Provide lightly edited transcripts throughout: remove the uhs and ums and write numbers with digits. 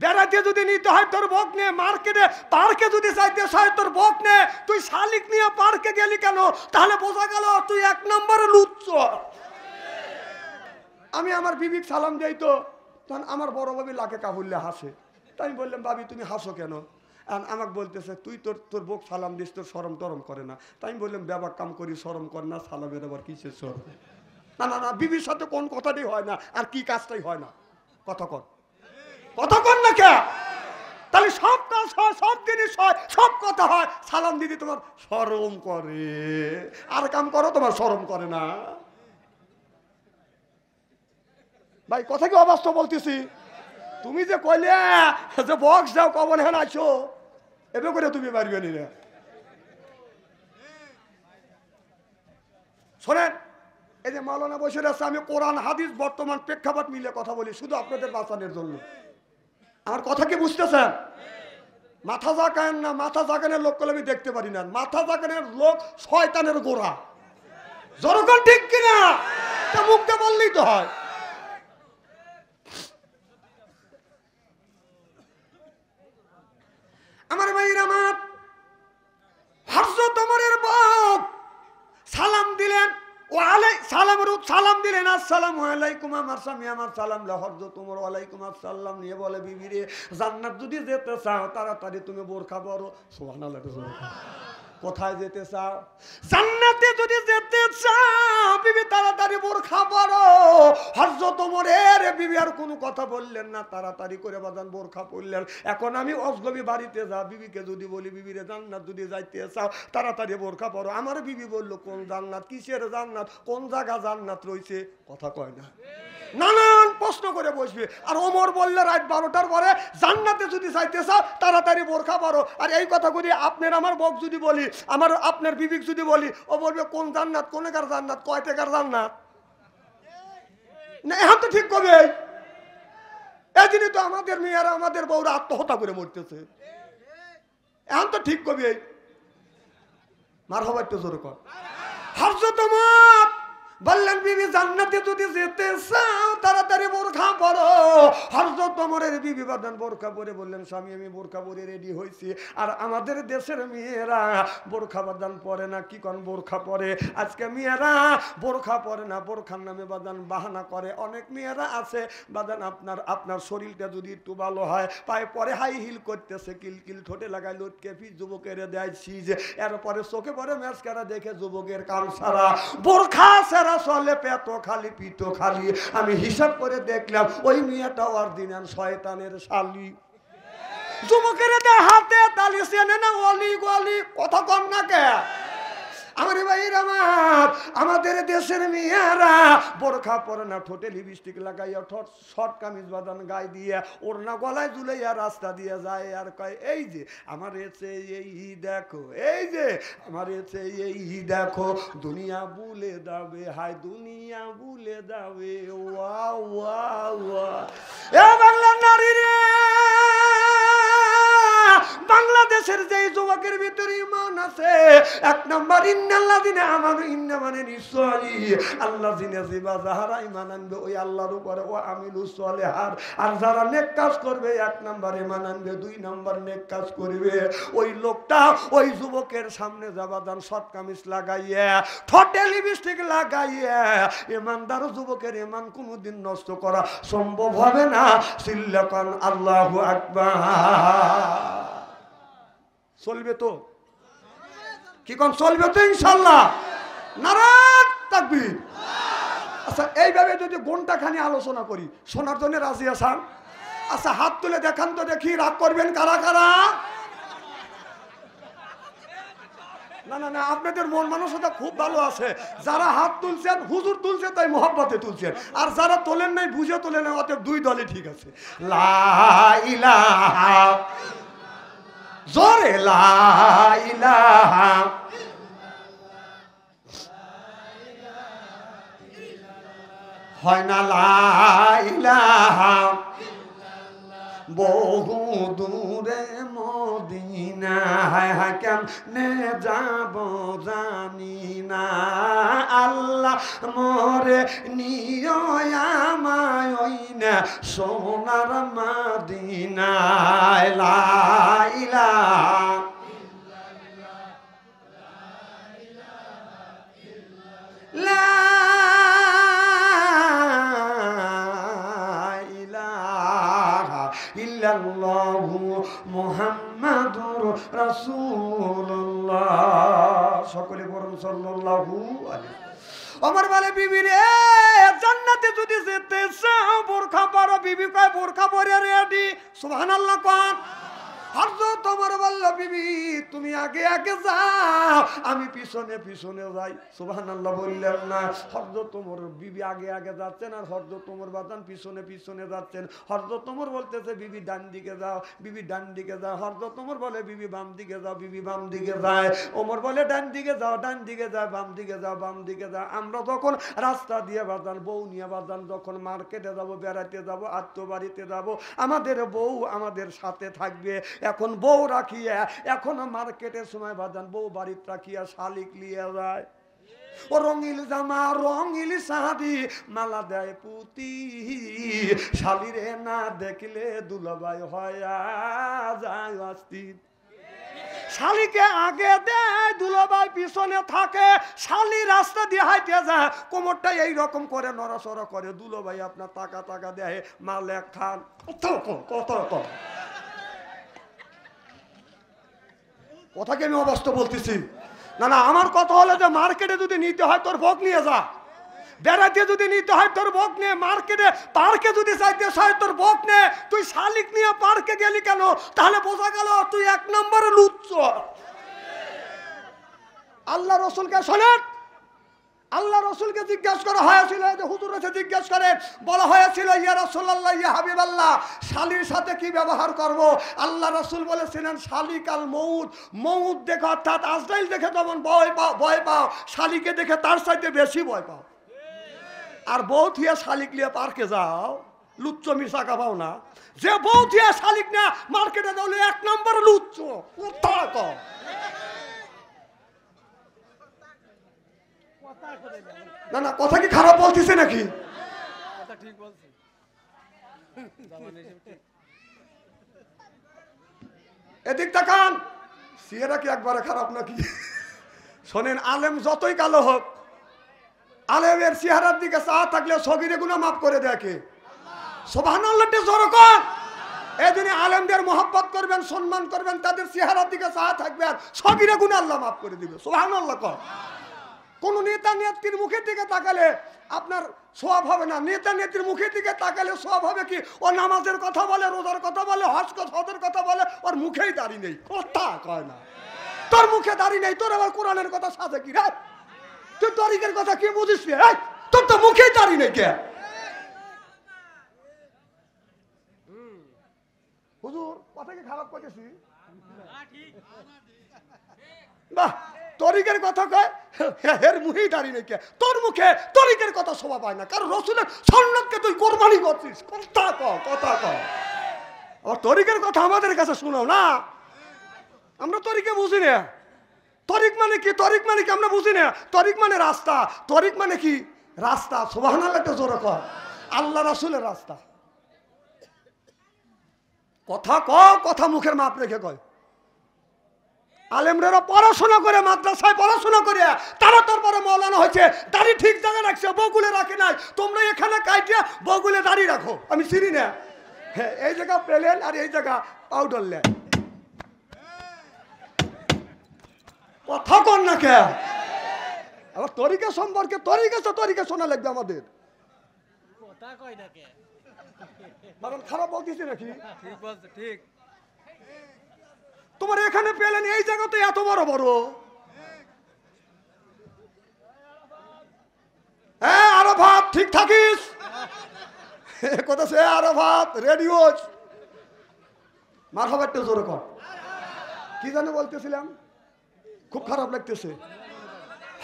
বেড়াতে যদি নিতে হয় তোর বক নে, মার্কেটে পার্কে যদি যাইতে হয় তোর বক নে, তুই শালিক নিয়ে পার্কে গেলি কেন? তাহলে বোঝা গেল তুই এক নম্বরে লুচ্ছ। আমি আমার বিবিক সালাম দেই তো, তখন আমার বড় ভাবি লাখে কাবুল্লে হাসে। তাই আমি বললাম ভাবি তুমি হাসো কেন? আমাকে বলতেছে তুই তোর বক সালাম দিস, তোর শরম টরম করে না। তাই আমি বললাম ব্যাপার কাম করি, শরম করে না, সালামের আবার কিসের শরম? না না না, বিবির সাথে কোন কথাটাই হয় না, আর কি কাজটাই হয় না। কথা কর না কে? তাহলে সব কাজ হয়, সব জিনিস হয়, সব কথা হয়, সালাম দিদি তোমার শরম করে, আর কাম করো তোমার শরম করে না। ভাই কথা কি অবাস্তব বলতেছি? তুমি যে কইলে যে বক্স যাও কবল হেন আছো, এবে করে তুমি পারবে না। শোনেন, এই যে মাওলানা বসে আছে, আমি কোরআন হাদিস বর্তমান প্রেক্ষাপট মিলে কথা বলি শুধু আপনাদের বাঁচানোর জন্য। আমার কথা কি বুঝতেছেন? মাথা জাগান না, মাথা জাগানের লোক আমি দেখতে পারি না। মাথা জাগানের লোক শয়তানের গোড়া। জনগণ ঠিক কিনা? তা মুখটা বললেই তো হয়। আমার ভাইয়ের আমার হযরত ওমরের বউ সালাম দিলেন, সালাম দিলেন, আসসালামু আলাইকুম। আমার স্বামী আমার সালাম লা। হযরত ওমর ওয়ালাইকুম আসসালাম নিয়ে বলে বিবি রে, জান্নাত যদি যেতে চাও তাড়াতাড়ি তুমি বোরকা পরো। সুবহানাল্লাহ। কোথায় যেতে চাও? জান্নাতে যদি যেতে চাও বিবি তাড়াতাড়ি বোরকা পরো। হযরত ওমরের বিবি আর কোনো কথা বললেন না, তাড়াতাড়ি করে বাজান বোরকা পরলেন। এখন আমি অজনবী বাড়িতে যা, বিবিকে যদি বলি বিবি রে জান্নাত যদি যাইতে চাও তাড়াতাড়ি বোরকা পরো, আমার বিবি বলল কোন জান্নাত, কিসের জান্নাত, কোন জায়গা জান্নাত রয়েছে? কথা কয় না, নানান প্রশ্ন করে বসবে। আর ওমর বললে রাত 12টার পরে জান্নাতে যদি যাইতে চাও তাড়াতাড়ি বোরকা পরো। আর এই কথাগুলি আপনার আমার বক যদি বলি, আপনার বিবিক যদি বলি, ও বলবে কোন জান্নাত, কোনকার জান্নাত, কয় টাকার জান্নাত? না এখন তো ঠিক কবে? এই জন্য তো আমাদের মেয়েরা আমাদের বউরা আত্মহত্যা করে মরতেছে। এখন তো ঠিক কবে? মারহাবা একটু জোরে কর। হযরত ওমর বললেন বিবি জান্নাতে যদি যেতে চাও তাড়াতাড়ি বোরকা পরো। হযরত ওমরের বিবি বাদান বোরকা পরে বললেন স্বামী আমি বোরকা পরে রেডি হয়েছি। আর আমাদের দেশের মেয়েরা বোরকা বাদান পরে না, কি কোন বোরকা পরে। আজকে মেয়েরা বোরকা পরে না, বোরখার নামে বাদান বাহানা করে। অনেক মেয়েরা আছে বাদান আপনার শরীরটা যদি একটু ভালো হয়, পায়ে পরে হাই হিল করতেছে, কিলকিল ঠোঁটে লাগায় লটকে ফি যুবকের দেয় সিজ, এরপরে চোখে পরে ম্যাচকারা দেখে যুবকের কাম সারা, বোরখা সারা চলে পেট খালি পিঠ খালি। আমি হিসাব করে দেখলাম ওই মেয়েটা অরিজিনাল শয়তানের শালি। যুবকের হাতে তালি চেনে না অলি গলি। কথা কম না কে? আমার ভাইয়ের আমার আমাদের দেশের মেয়েরা বোরখা পরে না, ঠোঁটে লিপস্টিক লাগাইয়া, ঠোঁট শর্ট কামিজ বাঁধান গায়ে দিয়ে, ওড়না গলায় ঝুলাইয়া রাস্তা দিয়ে যায় আর কয় এই যে আমার এসে এই দেখো, এই যে আমার এসে এই দেখো, দুনিয়া বুলে দাবে, হায় দুনিয়া বুলে দাবে। ওয়া ওয়া ওয়া। এ বাংলার নারী রে, বাংলাদেশের যে যুবকের ভিতরে ইমান আছে, এক নম্বর ইন্নাল্লাযিনা আমানু, ইন্না মানে নিশ্চয়ই, আল্লাযিনা জিবা যাহারা ঈমান আনবে ওই আল্লাহর উপরে, ও আমিলুস সলিহাত, আর যারা নেক কাজ করবে, এক নম্বর ঈমান আনবে, দুই নম্বর নেক কাজ করবে, ওই লোকটা ওই যুবকের সামনে যাবাদান শর্ট কামিজ লাগাইয়া, ঠোঁটে লিপস্টিক লাগাইয়া, ঈমানদার যুবকের ঈমান কোনোদিন নষ্ট করা সম্ভব হবে না। সিল্লাকান আল্লাহু আকবার। চলবে তো? কি কোন চলবে তো ইনশাআল্লাহ? নারায়ে তাকবীর। আচ্ছা এইভাবে যদি ঘন্টা খানি আলোচনা করি, শোনার জন্য রাজি আছেন? আচ্ছা হাত তুলে দেখান তো দেখি, রাগ করবেন কারা কারা? না না না, আপনাদের মন মানসিকতা খুব ভালো আছে। যারা হাত তুলছেন হুজুর তুলছে তাই মোহাব্বতে তুলছেন, আর যারা তোলেন নাই বুঝে তোলেন, অতএব দুই দলই ঠিক আছে। লা ইলাহা, জোরে লা ইলাহা, হয় না লা ইলাহা, বহু দূরে মদিনা, হায় হায় কেমনে যাব জানি না, আল্লাহ মোরে নিয় আমায় ওই না সোনার মাদিনা। নাই লা ইলাহা লা ইলাহা ইল্লাল্লাহু মুহাম্মাদুর রাসূলুল্লাহ। সকলে বলুন সাল্লাল্লাহু আলাইহি। আমার বলে বিবি রে জান্নাতে যদি যেতে চাও বোরখা পরো। বিবি কয় বোরখা পরে রেডি। সুবহানাল্লাহ কোন। হযরত ওমর বলল বিবি তুমি আগে আগে যাও আমি পিছনে পিছনে যাই। সুবহানাল্লাহ বললেন না। হযরত ওমর বিবি আগে আগে যাচ্ছেন আর হযরত ওমর বাজান পিছনে পিছনে যাচ্ছেন। হযরত ওমর বলতেছে বিবি ডান দিকে যাও, বিবি ডান দিকে যাও। হযরত ওমর বলে বিবি বাম দিকে যাও, বিবি বাম দিকে যায়। ওমর বলে ডান দিকে যাও, ডান দিকে যাও, বাম দিকে যাও, বাম দিকে যাও। আমরা যখন রাস্তা দিয়ে বাজান বউ নিয়ে বাজান যখন মার্কেটে যাব, বেড়াতে যাব, আত্মবাড়িতে যাব, আমাদের বউ আমাদের সাথে থাকবে। এখন বউ রাখিয়া এখনো মার্কেটের সময় বাজান বউ বাড়িতে রাখিয়া শালিক লিয়ে যায়। ও রঙিল জামা রঙিল শাড়ি মালা দেয় পুতি, শালিরে না দেখলে দুলাভাই হয়া যায় অস্থির। শালিকে আগে দেয় দুলাভাই পিছনে থাকে। শালি রাস্তা দিয়ে হাইটে যায়, কোমরটা এইরকম করে নড়াচড়া করে। দুলাভাই আপনার টাকা টাকা দেয় মালে খান। কত কথা কি আমি অবাস্তব বলতেছি? না না, আমার কথা হলো যে মার্কেটে যদি নিতে হয় তোর ভোগ নিয়ে যা, বেড়াতে যদি নিতে হয় তোর ভোগ নিয়ে, মার্কেটে পার্কে যদি চাইতে হয় তোর ভোগ নে। তুই শালিক নিয়ে পার্কে গেলি কেন? তাহলে বোঝা গেল তুই এক নম্বরে লুচ্চ। আল্লাহ রসুলকে শোনেন, আল্লাহ রসুলকে জিজ্ঞাসা করা হয়েছিল, যে হুজুর এসে জিজ্ঞাসা করে বলা হয়েছিল ইয়া রাসূলুল্লাহ ইয়া হাবিবাল্লাহ শালির সাথে কি ব্যবহার করব? আল্লাহ রসুল বলেছিলেন শালিক আল মউত, মউত দেখে অর্থাৎ আজরাইল দেখে যেমন ভয় পাও, শালিকে দেখে তার চাইতে বেশি ভয় পাও। আর বউ থিয়া শালিক নিয়ে পার্কে যাও, লুচ্চ মিশাকা পাও না। যে বউ থিয়া শালিক নিয়ে মার্কেটে যাও এক নম্বর লুচ্চ। না না, কথা কি খারাপ বলতেছে নাকি? এদিক তাকান, সিয়েরা কি একবারে খারাপ নাকি? শোনেন, আলেম যতই কালো হোক, আলেমের চেহারার দিকে চা থাকলে সগিরে গুনাহ মাফ করে দেখে। সুবহানাল্লাহ জোরে কর। এই জন্য আলেমদের মহব্বত করবেন, সম্মান করবেন, তাদের চেহারার দিকে চা থাকবে আর সগিরে গুনাহ আল্লাহ মাফ করে দিবে। সুবহানাল্লাহ কর। কোন নেতা নেত্রীর মুখের দিকে তাকালে আপনার সওয়াব হবে না। নেতা নেত্রীর মুখের দিকে তাকালে সওয়াব হবে কি? ও নামাজের কথা বলে, রোজার কথা বলে, হজের কথা বলে, ওর মুখেই দাড়ি নেই, কথা কয় না। তোর মুখে দাড়ি নেই, তোর আবার কোরআনের কথা সাথে কি রে? তুই তরিকের কথা কি বুঝিস রে? তোর তো মুখেই দাড়ি নেই কে? হুজুর কথা কি খারাপ করেছি? বাহ, তরিকের কথা কয়, এর মুখেই দাঁড়িয়ে নেই কে? তোর মুখে তরিকের কথা শোভা পায় না, কারণ রসুলের সুন্নতকে তুই কোরবানি করছিস। কথা কও, কথা কও। আর তরিকের কথা আমাদের কাছে শোনাও না, আমরা তরিকে বুঝি না। তরিক মানে কি? তরিক মানে কি আমরা বুঝি না। তরিক মানে রাস্তা। তরিক মানে কি? রাস্তা। সুবহানাল্লাহ জোরে কর। আল্লাহ রাসূলের রাস্তা। কথা কও, কথা মুখের মাপ রেখে কয়। আলেমরা পড়াশোনা করে, মাদ্রাসায় পড়াশোনা করে তারা তারপরে মৌলানা হয়েছে, দাড়ি ঠিক জায়গায় রাখছে, বগুলে রাখে নাই। তোমরা এখানে কাইটে বগুলে দাড়ি রাখো, আমি চিনি না। হ্যাঁ, এই জায়গা প্লেন আর এই জায়গা পাউডার লে। কথা কন না কে? আবার তরিকা সম্পর্কে তরিকা শোনা লাগবে আমাদের। খারাপ বলতেছি নাকি? ঠিক বলছে, ঠিক। তোমার এখানে পেলেন, এই জায়গাতে এত বড় বড়। হ্যাঁ, আরো ভাত ঠিক থাকিস কথা সে আরো ভাত রেডিও মারহাবা একটু জোরে কর। কি জানো বলতেছিলাম, খুব খারাপ লাগতেছে।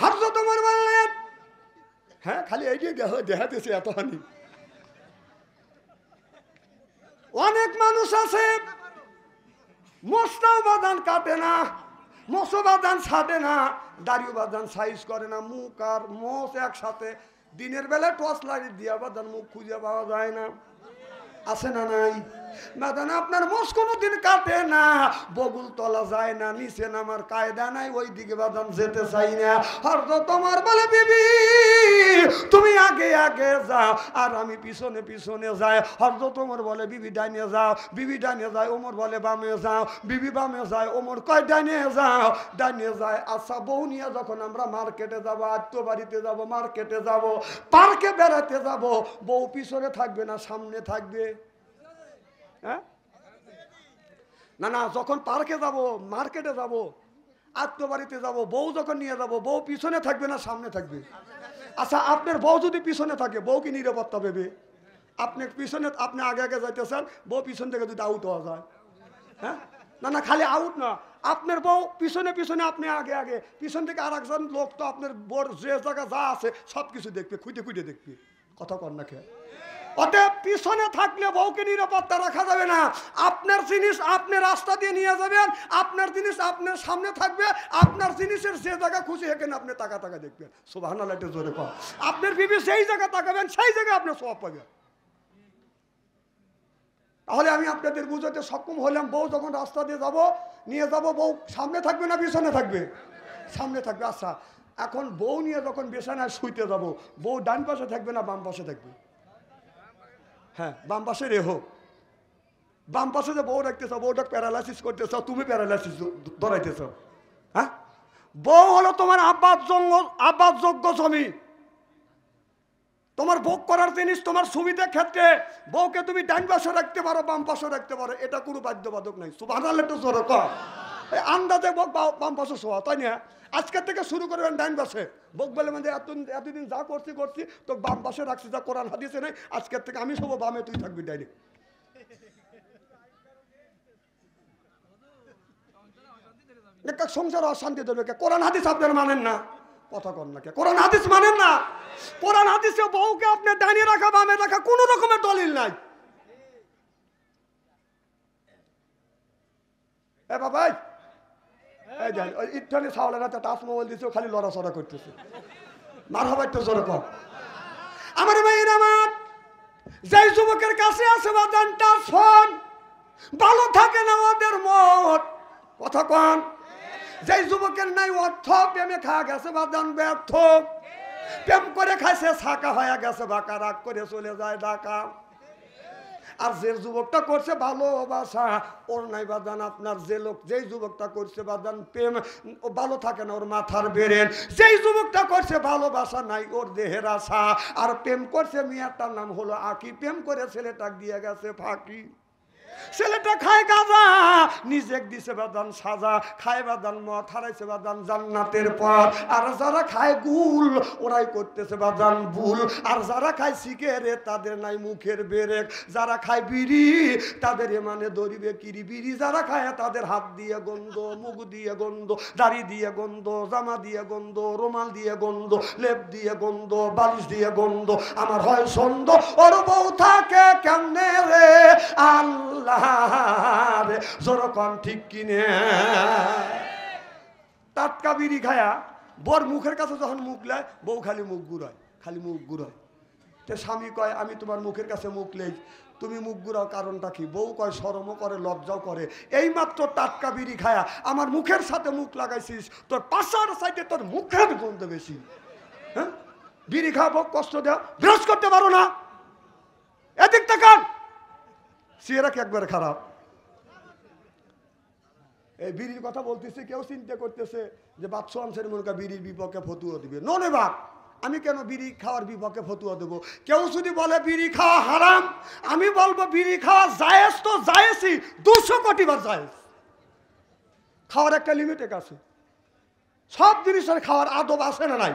হযরত ওমর বললেন, হ্যাঁ খালি এইটাই দেখাতেছে এত হানি। অনেক মানুষ আছে মোস্তাও বাদান কাটে না, মোসো বাদান ছাড়ে না, দাড়িও বাদান সাইজ করে না, মুখ আর মোষ একসাথে। দিনের বেলা টর্চ লাইট দিয়া বাদান মুখ খুঁজে পাওয়া যায় না, আছে না নাই? বাদান আপনার মোষ কোনোদিন কাটে না, বগুল তলা যায় না, নিচে নামার কায়দা নাই, ওই দিকে বাদান যেতে চাই না। হযরত তোমার বলে বিবি তুমি আগে আগে যাও আর আমি পিছনে পিছনে যাই। হযরত ওমর বলে বিবি ডাইনে যাও, বিবি ডাইনে যায়, ওমর বলে বামে যাও, বিবি বামে যায়, ওমর কয় ডাইনে যাও, ডাইনে যায়। আচ্ছা বউ নিয়ে যখন আমরা মার্কেটে যাবো, আত্মীয় বাড়িতে যাবো, মার্কেটে যাব, পার্কে বেড়াতে যাব, বউ পিছনে থাকবে না সামনে থাকবে? হ্যাঁ না না, যখন পার্কে যাব, মার্কেটে যাব, আত্মীয় বাড়িতে যাব, বউ যখন নিয়ে যাব, বউ পিছনে থাকবে না সামনে থাকবে? আচ্ছা আপনার বউ যদি পিছনে থাকে, বউ কি নিরাপত্তা পাবে? আপনি পিছনে, আপনি আগে আগে যাইতেছেন, বউ পিছন থেকে যদি আউট হওয়া যায়, হ্যাঁ না না, খালি আউট না, আপনার বউ পিছনে পিছনে, আপনি আগে আগে, পিছন থেকে আর একজন লোক তো আপনার বউর যে জায়গা যা আছে সব কিছু দেখবে, খুঁটে খুঁটে দেখবে। কথা কর না খেয়ে, অতএব পিছনে থাকলে বউকে নিরাপত্তা রাখা যাবে না। আপনার জিনিস আপনি রাস্তা দিয়ে নিয়ে যাবেন, আপনার জিনিস আপনার সামনে থাকবে, আপনার জিনিসের যে জায়গা খুশি এখানে আপনি টাকা টাকা দেখবেন। সুবহানাল্লাহ, একটু জোরে কর। আপনার বিবি সেই জায়গা তাকাবেন, সেই জায়গায় আপনি সওয়াব পাবেন। তাহলে আমি আপনাদের বুঝাতে সক্ষম হলাম, বউ যখন রাস্তা দিয়ে যাব, নিয়ে যাব, বউ সামনে থাকবে না পিছনে থাকবে? সামনে থাকবে। আচ্ছা এখন বউ নিয়ে যখন বিছানায় শুইতে যাব, বউ ডান পাশে থাকবে না বাম পাশে থাকবে? হ্যাঁ বাম পাশে রেহো। বাম পাশে যে বউ রাখতেছ, বউটা প্যারালাইসিস করতেছ, তুমি প্যারালাইসিস ধরাইতেছ। হ্যাঁ বউ হলো তোমার আব্বাস যোগ্য জমি, তোমার ভোগ করার জিনিস, তোমার সুবিধার ক্ষেত্রে বউকে তুমি ডান পাশে রাখতে পারো, বাম পাশে রাখতে পারো, এটা কোনো বাধ্যবাধক নাই। সুবহানাল্লাহ, একটু জোরে কর। আন্দাজে বউ বাম পাশে শোয়া, তাই না? আজকের থেকে শুরু করবেন ডান পাশে। বউ বলে মানে এতদিন যা করছি তো বাম পাশে রাখছি, যা কোরআন হাদিসে নেই, আজকের থেকে আমি শোবো বামে, তুই থাকবি ডাইনে। সংসার অশান্তি দেবে কে? কোরআন হাদিস আপনারা মানেন না? কথা কর না কে? কোরআন হাদিস মানেন না? কোরআন হাদিসে বউকে আপনি ডাইনে রাখা বামে রাখা কোনো রকমের দলিল নাই। এ বাবাই, এই দেন ওই ইট্টানি ছাওয়ালের হাতে টাচ মোবাইল দিছে, খালি লড়াচড়া করতেছে। মারহাবা, একটু জোরে কর। আমার ভাইয়ের আমার, যেই যুবকের কাছে আছে বাজান টাচ ফোন, ভালো থাকে না ওদের মত। কথা কন। যেই যুবকের নাই অর্থ, প্রেমে খাওয়া গেছে বাজান ব্যর্থ, প্রেম করে খাইছে ছাকা হয়ে গেছে বাঁকা, রাগ করে চলে যায় ঢাকা। আর যে যুবকটা করছে ভালোবাসা, ওর নাই বাদান আপনার, যে লোক যেই যুবকটা করছে বাদান প্রেম, ও ভালো থাকে না, ওর মাথার বেরেন। যেই যুবকটা করছে ভালোবাসা নাই, ওর দেহের আশা। আর প্রেম করছে মেয়েটার নাম হলো আকি, প্রেম করে ছেলেটা দিয়ে গেছে ফাঁকি। ছেলেটা খায় গাঁজা, নিজে দিছে বাদান সাজা, খায় বাদান মদ, হারাইছে বাদান জান্নাতের পথ। আর যারা খায় গুল, ওরাই করতেছে বাদান ভুল। আর যারা খায় সিগারেট, তাদের নাই মুখের বেরেক। যারা খায় বিড়ি, তাদের মানে দরিবে কিরি বিড়ি। যারা খায় তাদের হাত দিয়ে গন্ধ, মুখ দিয়ে গন্ধ, দাড়ি দিয়ে গন্ধ, জামা দিয়ে গন্ধ, রুমাল দিয়ে গন্ধ, লেপ দিয়ে গন্ধ, বালিশ দিয়ে গন্ধ। আমার হয় সন্দ, ওর বউ থাকে কেমনে রে আল্লাহ, ঠিক কিনে। টাটকা বিড়ি খায়া বর মুখের কাছে যখন মুখ লেয়, বউ খালি মুখ ঘুরায়, খালি মুখ ঘুরায়। তো স্বামী কয় আমি তোমার মুখের কাছে মুখ লেই, তুমি মুখ ঘুরাও কারণটা কি? বউ কয় শরমও করে লজ্জাও করে। এই মাত্র টাটকা বিড়ি খায়া আমার মুখের সাথে মুখ লাগাইছিস, তোর পাশার সাইডে তোর মুখের গন্ধ বেশি। হ্যাঁ বিড়ি খাবো, কষ্ট দেওয়া, বিরোধ করতে পারো না, এদিক তাকান। চেহারা কি একবারে খারাপ? এই বিড়ির কথা বলতেছে, কেউ চিন্তা করতেছে যে বাদশা আনসারী মনে কর বিড়ির বিপক্ষে ফতুয়া দিবে। ননে বাপ, আমি কেন বিড়ি খাওয়ার বিপক্ষে ফতুয়া দেবো? কেউ যদি বলে বিড়ি খাওয়া হারাম, আমি বলবো বিড়ি খাওয়া জায়েজ তো জায়েজই, 200 কোটি বার জায়েজ। খাওয়ার একটা লিমিটেড আছে, সব জিনিসের খাওয়ার আদব আছে না নাই?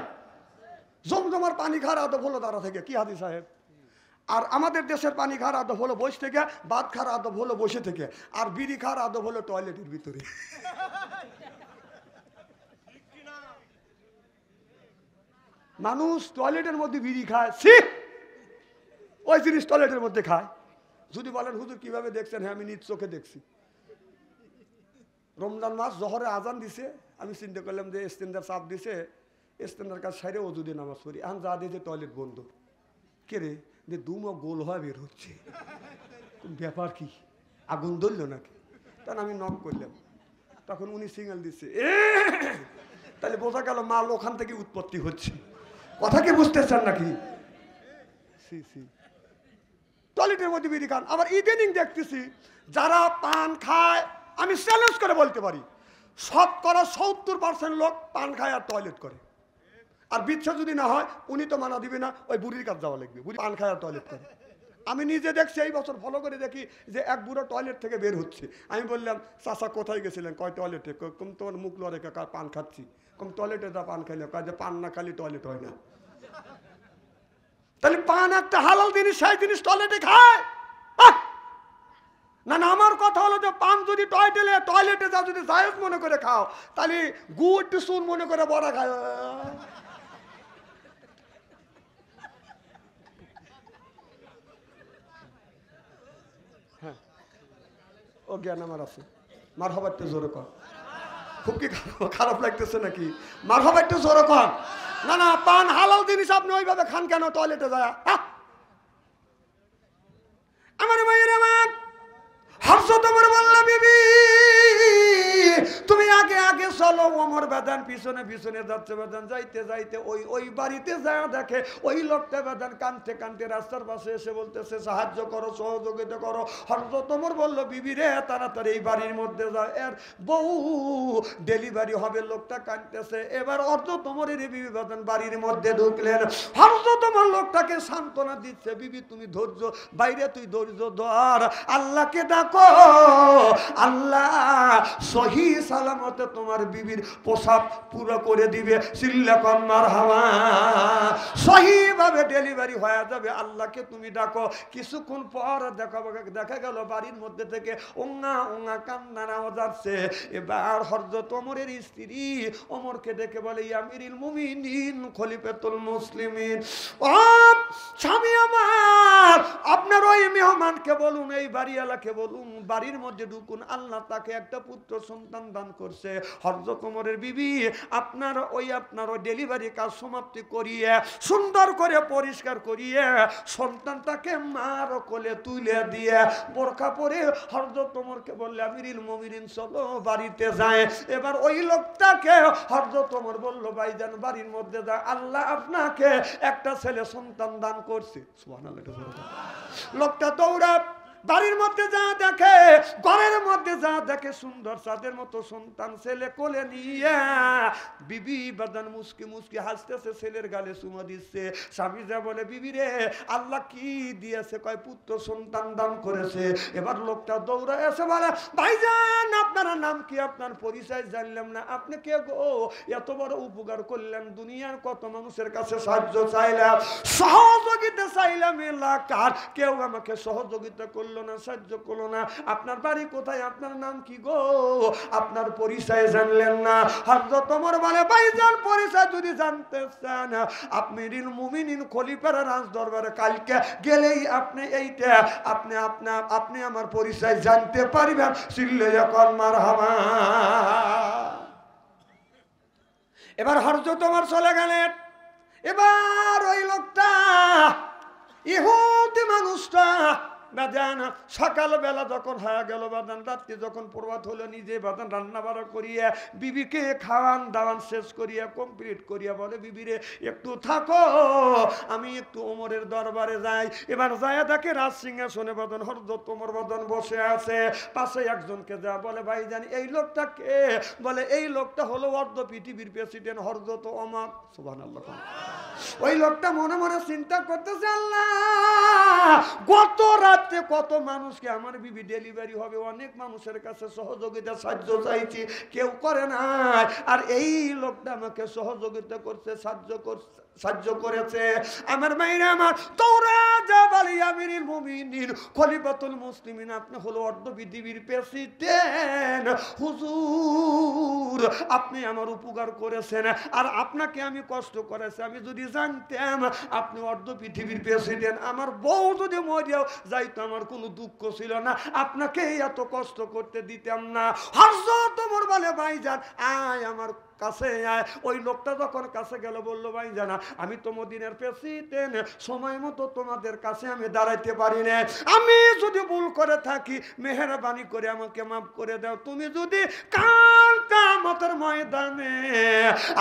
জমজমার পানি খাওয়ার আদব হলো দাঁড়া থেকে, কি হাদিস সাহেব? আর আমাদের দেশের পানি খাওয়ার আদব হলো বসে থেকে, ভাত খাওয়ার আদব হলো বসে থেকে, আর বিড়ি খাওয়ার আদব হলো টয়লেটের ভিতরে। মানুষ টয়লেটের মধ্যে বিড়ি খায়, ওই জিনিস টয়লেটের মধ্যে খায়। যদি বলেন হুজুর কিভাবে দেখছেন? হ্যাঁ আমি নিজ চোখে দেখছি। রমজান মাস জহরে আজান দিছে, আমি চিন্তা করলাম যে স্ট্যান্ডার চাপ দিছে, স্ট্যান্ডার কাজ সাইডে অজুদে নামাজ পড়ি। এখন যা দিয়েছে টয়লেট বন্ধ। কে রে যে দুমো গোল হয়ে বের হচ্ছে, ব্যাপার কি? আগুন ধরলো নাকি? তখন আমি নক করলাম, তখন উনি সিগন্যাল দিচ্ছে। তাহলে বোঝা গেল মাল ওখান থেকে উৎপত্তি হচ্ছে। কথা কি বুঝতেছেন নাকি? টয়লেটের মধ্যে বিড়ি খান। আবার ইদানিং দেখতেছি যারা পান খায়, আমি চ্যালেঞ্জ করে বলতে পারি 70% লোক পান খায় আর টয়লেট করে। আর বিচ্ছা যদি না হয় উনি তো মানা দিবে না, ওই বুড়ির কাছে যাওয়া লাগবে। বুড়ি পান খায় আর টয়লেট করে। আমি নিজে দেখছি, এই বছর ফলো করে দেখি যে এক বুড়ো টয়লেট থেকে বের হচ্ছে। আমি বললাম, চাচা কোথায় গেছিলেন? কয় টয়লেটে। কম তোমার মুখ লড়ে কাকা, পান খাচ্ছি। কম টয়লেটে যা পান খাইলে, কয় যে পান না খালি টয়লেট হয় না। তাহলে পান একটা হালাল জিনিস, সেই জিনিস টয়লেটে খায় না? না, আমার কথা হলো যে পান যদি টয়লেটে যা যদি জায়েজ মনে করে খাও, তাহলে গুড় সুন মনে করে বড়া খায়। হ্যাঁ, ও জ্ঞান আমার আছে। মার হবা একটু জোরে কর। খুব কি খারাপ লাগতেছে নাকি? মার হবা একটু জোরে কর। না না, পান হালাল জিনিস, আপনি ওইভাবে খান কেন টয়লেটে যায়? আমার মায়ের আমার হযরত ওমর বলল, বিবি তুমি আগে আগে চলো। ওমর বেদান পিছনে পিছনে যাচ্ছে। বেদান যাইতে যাইতে ওই বাড়িতে যায় দেখে ওই লোকটা বেদান কাঁদতে কাঁদতে রাস্তার পাশে এসে বলতেছে, সাহায্য করো, সহযোগিতা করো। হযরত ওমর বলল, বিবি রে তাড়াতাড়ি এই বাড়ির মধ্যে যাও, এর বউ ডেলিভারি হবে। লোকটা কাঁদতেছে। এবার হযরত ওমরের বিবি বেদান বাড়ির মধ্যে ঢুকলেন। হযরত ওমর লোকটাকে সান্ত্বনা দিচ্ছে, বিবি তুমি ধৈর্য, বাইরে তুই ধৈর্য ধর, আল্লাহকে ডাকো, আল্লাহ সহি সালামতে তোমার বিবির প্রসাব পুরো করে দিবে। সিল্লাকান মারহামা, সহি ভাবে ডেলিভারি হয়ে যাবে। আল্লাহকে তুমি ডাকো। কিছুক্ষণ পর দেখা গেল বাড়ির মধ্যে থেকে ওঙ্গা ওঙ্গা কান্নার আওয়াজ আসছে। এবার হযরত ওমরের স্ত্রী ওমরকে দেখে বলে, আমিরুল মুমিনিন খলিফাতুল মুসলিমিন, ও স্বামী আমার, আপনার ওই মেহমানকে বলুন, এই বাড়িওয়ালাকে বলুন, বাড়ির মধ্যে ঢুকুন, আল্লাহ তাকে একটা পুত্র সন্তান দান করছে। হযরত ওমরের বিবি আপনার ওই ডেলিভারি কাজ সমাপ্তি করিয়ে সুন্দর করে পরিষ্কার করিয়ে সন্তানটাকে মার কোলে তুলে দিয়ে বোরকা পরে হযরত ওমরকে বললে, আমিরুল মুমিনিন চলো বাড়িতে যায়। এবার ওই লোকটাকে হযরত ওমর বলল, ভাইজান বাড়ির মধ্যে যা, আল্লাহ আপনাকে একটা ছেলে সন্তান দান করছে। সুবহানাল্লাহ। লোকটা দৌড়া বাড়ির মধ্যে যা দেখে, ঘরের মধ্যে যা দেখে, সুন্দর চাঁদের মতো সন্তান ছেলে কোলে নিয়ে বিবি বাদান মুস্কি মুস্কি হাসতেছে, ছেলের গালে চুমা দিচ্ছে। স্বামী যা বলে, বিবি রে আল্লাহ কি দিয়েছে? কয় পুত্র সন্তান দান করেছে। এবার লোকটা দৌড়ে এসে বলে, ভাইজান আপনার নাম কি? আপনার পরিচয় জানলাম না, আপনি কে গো? এত বড় উপকার করলেন, দুনিয়ার কত মানুষের কাছে সাহায্য চাইলাম, সহযোগিতা চাইলাম, এলাকার কেউ আমাকে সহযোগিতা করল না, সাহায্য করলো না। আপনার বাড়ি কোথায়? আপনার নাম কি গো? আপনার পরিচয় জানলেন না। হযরত ওমর বলে, ভাইজান পরিচয় যদি জানতে চান, আমিরুল মুমিনিন খলিফার রাজ দরবারে কালকে গেলেই আপনি এইটা আপনি আমার পরিচয় জানতে পারবেন। সিল্লায়া কল মারহামা। এবার হযরত ওমর চলে গেলেন। এবার ওই লোকটা ইহুদি মানুষটা বাদান সকালবেলা যখন হয়ে গেল, বাদান রাত্রি যখন প্রভাত হলো, নিজে বাদান রান্না বাড়া করিয়া বিবিকে খাওয়ান দাওয়ান শেষ করিয়া কমপ্লিট করিয়া বলে, বিবিরে একটু থাকো, আমি একটু ওমরের দরবারে যাই। এবার যায় দেখে রাজ সিংহাসনে বাদন হযরত ওমর বাদন বসে আছে। পাশে একজনকে যা বলে, ভাই জানি এই লোকটা কে? বলে, এই লোকটা হলো অর্ধ পৃথিবীর প্রেসিডেন্ট হযরত ওমর। সুবহানাল্লাহ। ওই লোকটা মনে মনে চিন্তা করতেছে, আল্লাহ গত রাতে কত মানুষকে আমার বিবি ডেলিভারি হবে, অনেক মানুষের কাছে সহযোগিতা সাহায্য চাইছি, কেউ করে না, আর এই লোকটা আমাকে সহযোগিতা করছে, সাহায্য করেছে। আমার মাইরা আমার তোরা যা বলি, আমিরুল মুমিনিন খলিফাতুল মুসলিমিন, আপনি হলো অর্ধ পৃথিবীর প্রেসিডেন্ট, হুজুর আপনি আমার উপকার করেছেন, আর আপনাকে আমি কষ্ট করেছি। আমি যদি জানতাম আপনি অর্ধ পৃথিবীর প্রেসিডেন্ট, আমার বউ যদি মরিয়াও যাইতো, আমার কোনো দুঃখ ছিল না, আপনাকে এত কষ্ট করতে দিতাম না। হযরত তোমার বলে ভাইজান আয় আমার কাছে আয়। ওই লোকটা যখন কাছে গেল বললো ভাইজান আমি তো মদিনার প্রেসিডেন্ট, সময় মতো তোমাদের কাছে আমি দাঁড়াইতে পারি না, আমি যদি ভুল করে থাকি মেহেরবানি করে আমাকে মাফ করে দাও। তুমি যদি কাল কিয়ামতের ময়দানে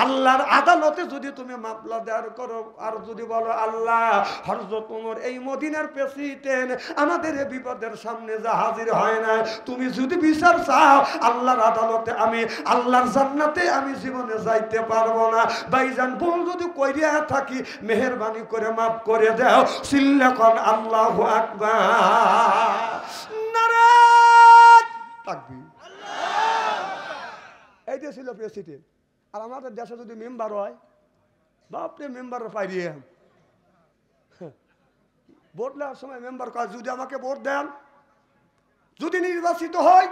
আল্লাহর আদালতে যদি তুমি মামলা দায়ের করো আর যদি বলো আল্লাহ হযরত ওমর এই মদিনার প্রেসিডেন্ট আমাদের এই বিপদের সামনে যা হাজির হয় না, তুমি যদি বিচার চাও আল্লাহর আদালতে আমি আল্লাহর জান্নাতে আমি জীবনে যাইতে পারবো না। ভাইজান ভুল যদি কইরা থাকি মেহেরবানি করে মাফ করে দাও। সিল্লাকন আল্লাহু আকবার, নারে তাকবীর। এই যে ছিল প্রেসিডেন্ট। আর আমাদের দেশে যদি মেম্বার হয় বাপরে মেম্বার পাইরিয়ে ভোট নেওয়ার সময় মেম্বার কয় যদি আমাকে ভোট দেন, যদি নির্বাচিত হয়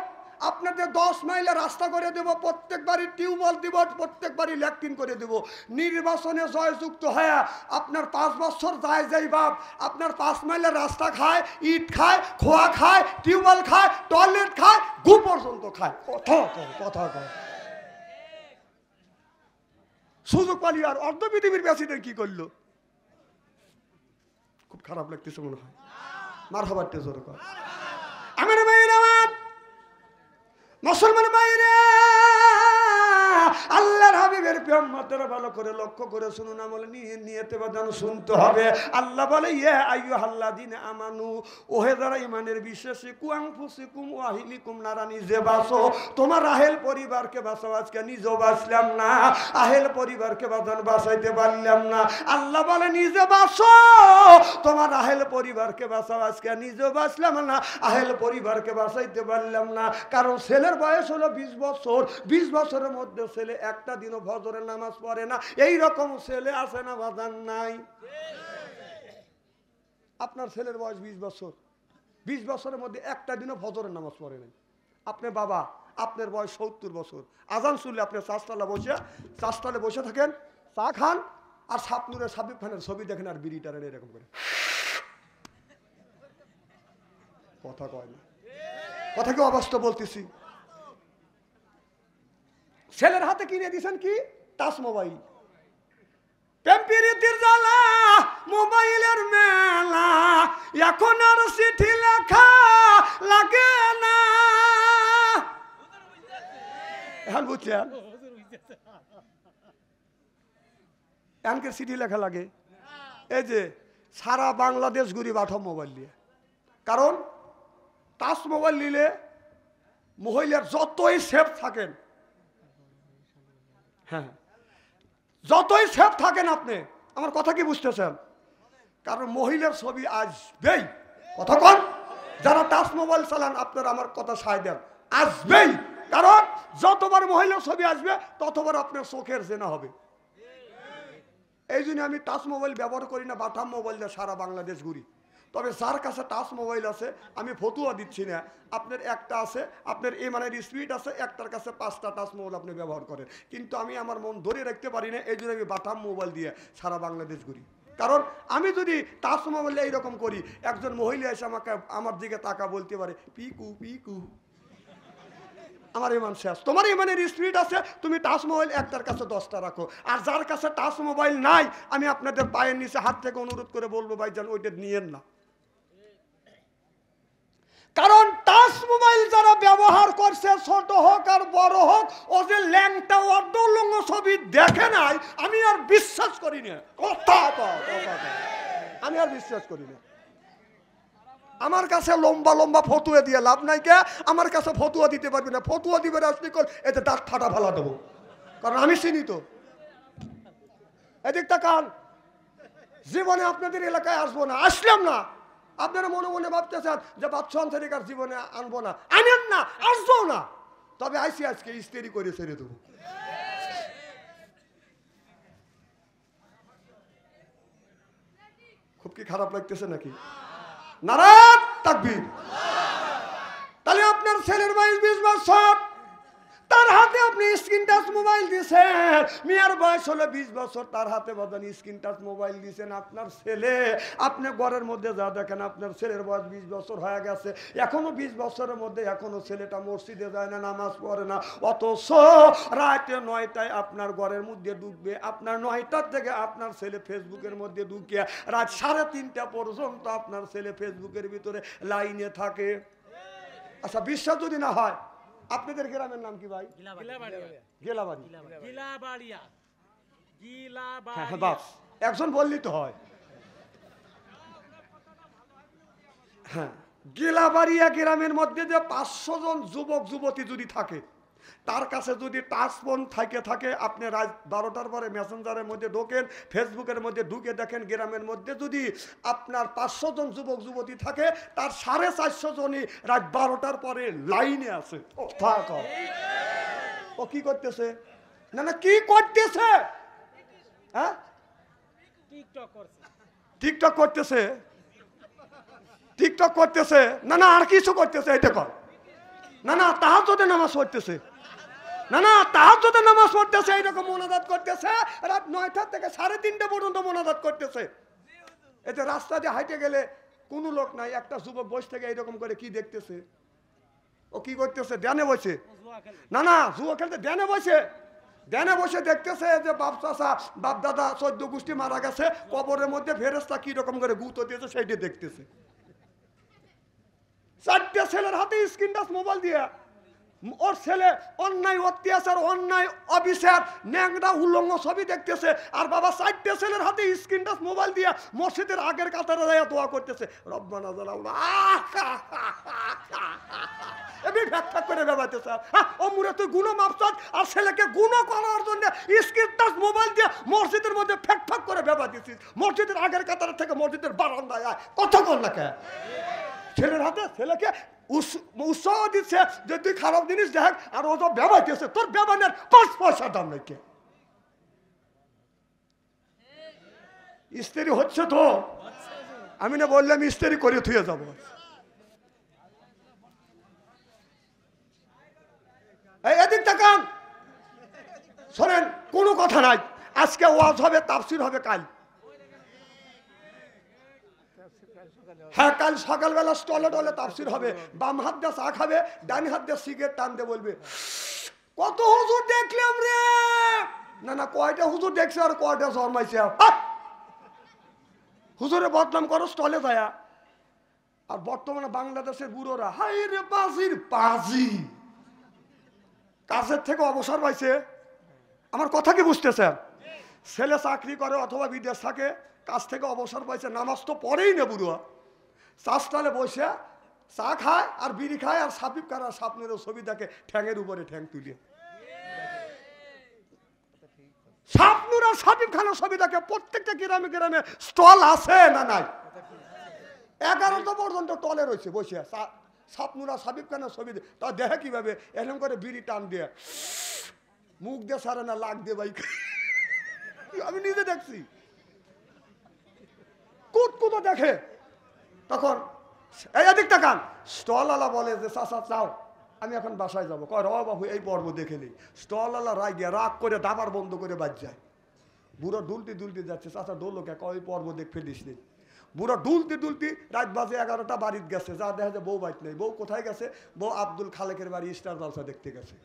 আপনাদের 10 মাইলের রাস্তা করে দেব, প্রত্যেক বাড়ি টিউবওয়েল দিব, প্রত্যেক বাড়ি ল্যাট্রিন করে দেব। নির্বাচনে জয়যুক্ত হয়ে আপনার 5 বছর যায় যাই বাপ আপনার 5 মাইলের রাস্তা খায়, ইট খায়, খোয়া খায়, টিউবওয়েল খায়, টয়লেট খায়, গু পর্যন্ত খায়। কথা কয় সুযোগ পালি আর অর্ধ পৃথিবীর প্রেসিডেন্ট কি করলো? খুব খারাপ লাগতেছে মনে হয়। মারহাবা জোরে কর। আমার ভাইরা মুসলমান ভাইরা আল্লাহর হাবিবের উম্মতেরা ভালো করে লক্ষ্য করে শুনুন, আমল নিয়তে বাদান শুনতে হবে। আল্লাহ বলে ইয়া আইয়ুহাল্লাযিনা আমানু, ওহে যারা ঈমানের বিশ্বাসী, কু আনফুসিকুম ওয়া আহলিকুম নারা, নিজে বাঁচো তোমার আহেল পরিবারকে বাঁচাও। আজকে নিজেও বাঁচলাম না, আহেল পরিবারকে বাঁচান বাঁচাইতে পারলাম না। আল্লাহ বলে নিজে বাঁচো তোমার আহেল পরিবারকে বাঁচাও। আজকে নিজেও বাঁচলাম না, আহেল পরিবারকে বাঁচাইতে পারলাম না। কারণ ছেলের বয়স হলো 20 বছর, 20 বছরের মধ্যে ছেলে একটা দিনও ফজরের নামাজ পড়ে না। এই রকম ছেলে আছে না বাজান? নাই। আপনার ছেলের বয়স 20 বছর, 20 বছরের মধ্যে একটা দিনও ফজরের নামাজ পড়ে নাই। আপনার বাবা আপনার বয়স 70 বছর, আজান শুনলে আপনি চাষতলে বসে থাকেন, চা খান আর সাপনুরের সাবিব খানের ছবি দেখেন আর বিড়ি টারেন এরকম করে। কথা কয় না, কথা কি অবাস্তব বলতেছি? ছেলের হাতে কিনে দিয়েছেন কি? Touch mobile. প্রেমপ্রীতির জ্বালা, মোবাইলের মেলা, এখন আর চিঠি লেখা লাগে না। এখন বুঝছেন এখনকে চিঠি লেখা লাগে? এই যে সারা বাংলাদেশ ঘুরি পাঠাও মোবাইল দিয়ে। কারণ টাচ মোবাইল নিলে মহিলার যতই সেফ থাকেন, হ্যাঁ যতই সেফ থাকেন আপনি, আমার কথা কি বুঝতেছেন? কারণ মহিলার ছবি আসবেই। কথা কন যারা টাচ মোবাইল চালান আপনারা আমার কথা সায় দেন, আসবেই। কারণ যতবার মহিলার ছবি আসবে ততবার আপনার চোখের জেনা হবে। এই জন্য আমি টাচ মোবাইল ব্যবহার করি না, বাটাম মোবাইল দিয়ে সারা বাংলাদেশ ঘুরি। তবে যার কাছে টাচ মোবাইল আছে আমি ফতুয়া দিচ্ছি না, আপনার একটা আছে, আপনার মানে স্পিড আছে, একটার কাছে 5টা টাচ মোবাইল আপনি ব্যবহার করেন। কিন্তু আমি আমার মন ধরে রাখতে পারি না, এই জন্য আমি বাটাম মোবাইল দিয়ে সারা বাংলাদেশ ঘুরি। কারণ আমি যদি টাচ মোবাইলে এইরকম করি, একজন মহিলা এসে আমাকে আমার দিকে তাকা বলতে পারে পিকু পিকু, আমার ইমান শেষ। তোমার ইমানের স্পিড আছে, তুমি টাচ মোবাইল একটার কাছে 10টা রাখো। আর যার কাছে টাচ মোবাইল নাই আমি আপনাদের পায়ের নিচে হাত থেকে অনুরোধ করে বলবো ভাইজান ওইটা নিয়েন না। কারণ টাচ মোবাইল যারা ব্যবহার করছে, ছোট হোক আর বড় হোক, ও যে ল্যাংটা অর্ধলঙ্গ ছবি দেখে নাই, আমি আর বিশ্বাস করি না। আমি আর বিশ্বাস করি না। আমার কাছে লম্বা লম্বা ফতুয়া দিয়ে লাভ নাই কে? আমার কাছে ফতুয়া দিতে পারবি না। ফতুয়া দিবে রাজনীকল, এতে দাঁত ফাটা ফেলা দেবো, কারণ আমি চিনি তো। এদিকটা কান জীবনে আপনাদের এলাকায় আসবো না, আসলাম না। আপনারা মনে মনে ভাবতেছেন যে বাচ্চা আন্তরিকার জীবনে আনবো না, আনেন না, আসবো না। তবে আইসি আজকে ইস্তেরি করে ছেড়ে দেবো। খুব কি খারাপ লাগতেছে নাকি? নারায়ণ তাকবীর। তাহলে আপনার ছেলের বয়স 20 বছর, তার হাতে আপনি স্ক্রিন টাচ মোবাইল দিয়েছেন, মেয়ের বয়স হলো 20 বছর, তার হাতে বাজান স্ক্রিন টাচ মোবাইল দিয়েছেন। আপনার ছেলে, আপনি ঘরের মধ্যে যা দেখেন আপনার ছেলের বয়স 20 বছর হয়ে গেছে, এখনো 20 বছরের মধ্যে এখনো ছেলেটা মসজিদে যায় না, নামাজ পড়ে না, অথচ রাতে 9টায় আপনার ঘরের মধ্যে ঢুকবে, আপনার 9টার থেকে আপনার ছেলে ফেসবুকের মধ্যে ঢুকিয়ে রাত 3:30 পর্যন্ত আপনার ছেলে ফেসবুকের ভিতরে লাইনে থাকে। আচ্ছা, বিশ্বাস যদি না হয়, আপনাদের গ্রামের নাম কি ভাই? একজন বললেই তো হয়। হ্যাঁ, গিলাবাড়িয়া গ্রামের মধ্যে যে 500 জন যুবক যুবতী যদি থাকে, তার কাছে যদি টাচ ফোন থাকে, আপনি রাত 12টার পরে মেসেঞ্জারের মধ্যে ঢোকেন, ফেসবুকের মধ্যে ঢুকে দেখেন, গ্রামের মধ্যে যদি আপনার 500 জন যুবক যুবতী থাকে, তার 450 জনই রাত 12টার পরে লাইনে আছে। ও কি করতেছে? না কি করতেছে? হ্যাঁ, টিকটক করতেছে, টিকটক করতেছে, না আর কিছু করতেছে। এটা কর না তাহাজ্জুদের নামাজ পড়তেছে, না তাহাজ্জুদের নামাজ পড়তেছে, এইরকম মোনাজাত করতেছে, রাত 9টা থেকে 3:30 পর্যন্ত মোনাজাত করতেছে। এতে রাস্তা দিয়ে হাইটে গেলে কোনো লোক নাই, একটা যুবক বসে থেকে এইরকম করে কি দেখতেছে? ও কি করতেছে? ধ্যানে বসে, না যুবক খেলতে ধ্যানে বসে দেখতেছে যে বাপ চাচা বাপ দাদা 14 গোষ্ঠী মারা গেছে, কবরের মধ্যে ফেরেশতা কি রকম করে গুঁতো দিয়েছে সেইটা দেখতেছে। 4টে ছেলের হাতে স্ক্রিন টাচ মোবাইল দিয়ে ওর ছেলে অন্যায় অত্যাচার, অন্যায় অবিচার, ন্যাংরা উলঙ্গ ছবি দেখতেছে, আর বাবা 4টে ছেলের হাতে স্ক্রিন টাচ মোবাইল দিয়ে মসজিদের আগের কাতারে যায় দোয়া করতেছে, রব্বানা জালাউনা এমনি ফ্যাক করে বেবাইতেছে। ও মুরে তুই গুণ মাপছাস, আর ছেলেকে গুণ করার জন্য স্ক্রিন টাচ মোবাইল দিয়ে মসজিদের মধ্যে ফ্যাক করে বেবাইতেছিস, মসজিদের আগের কাতারে থেকে মসজিদের বারান্দায় আয়, কথা কর না কে? ছেলের হাতে ছেলেকে উৎসাহ দিচ্ছে যে তুই খারাপ জিনিস দেখ, আর ও তো বেবাইতেছে, তোর বেবানের 5 পয়সা দাম নেই। কে স্ত্রী হচ্ছে তো? আমি না বললাম স্ত্রী করে থুয়ে যাবো। এদিক তাকান, শোনেন, কোনো কথা নাই, আজকে ওয়াজ হবে, তাফসীর হবে কাল। হ্যাঁ, কাল সকালবেলা স্টলে টলে তাফসীর হবে, বাম হাত দিয়ে চা খাবে, ডান হাত দিয়ে সিগারেট টানতে বলবে, কত হুজুর দেখলাম রে। না কয়টা হুজুর দেখছে আর কয়টা জন্মাইছে? হুজুরে বদনাম করো স্টলে যায়। আর বর্তমানে বাংলাদেশের বুড়োরা হাই রে বাজির বাজি, কাজের থেকে অবসর পাইছে। আমার কথা কি বুঝতেছেন? ছেলে চাকরি করে অথবা বিদেশ থাকে, কাজ থেকে অবসর পাইছে, নামাজ তো পড়েই না বুড়ো, চাষটালে বসে চা খায় আর বিড়ি খায় আর সাপিব কারা স্বপ্নের ছবি দেখে, ঠ্যাঙের উপরে ঠ্যাং তুলে স্বপ্নুর আর সাপিব খানের ছবি দেখে। প্রত্যেকটা গ্রামে গ্রামে স্টল আছে না নাই? 11টা পর্যন্ত টলে রয়েছে বসে, স্বপ্নুর আর সাপিব খানের ছবি তা দেখে কিভাবে, এরকম করে বিড়ি টান দিয়ে মুখ দিয়ে সারে না, লাগ দিয়ে ভাই, আমি নিজে দেখছি, কুতকুতো দেখে। তখন এদিক তাকান, স্টলওয়ালা বলে যে চাচা চাও, আমি এখন বাসায় যাবো। কয় র বাবু এই পর্ব দেখে নেই। স্টলওয়ালা রাগ করে দাবার বন্ধ করে বাজ যায়। বুড়ো দুলতে যাচ্ছে, চাচা দৌলকে কয় পর্ব দেখ ফেলিস নেই। বুড়ো দুলতে রাত বাজে 11টা, বাড়িতে গেছে, যা দেখা যায় বউ বাড়িতে নেই। বউ কোথায় গেছে? বউ আব্দুল খালেকের বাড়ি স্টার জলসা দেখতে গেছে।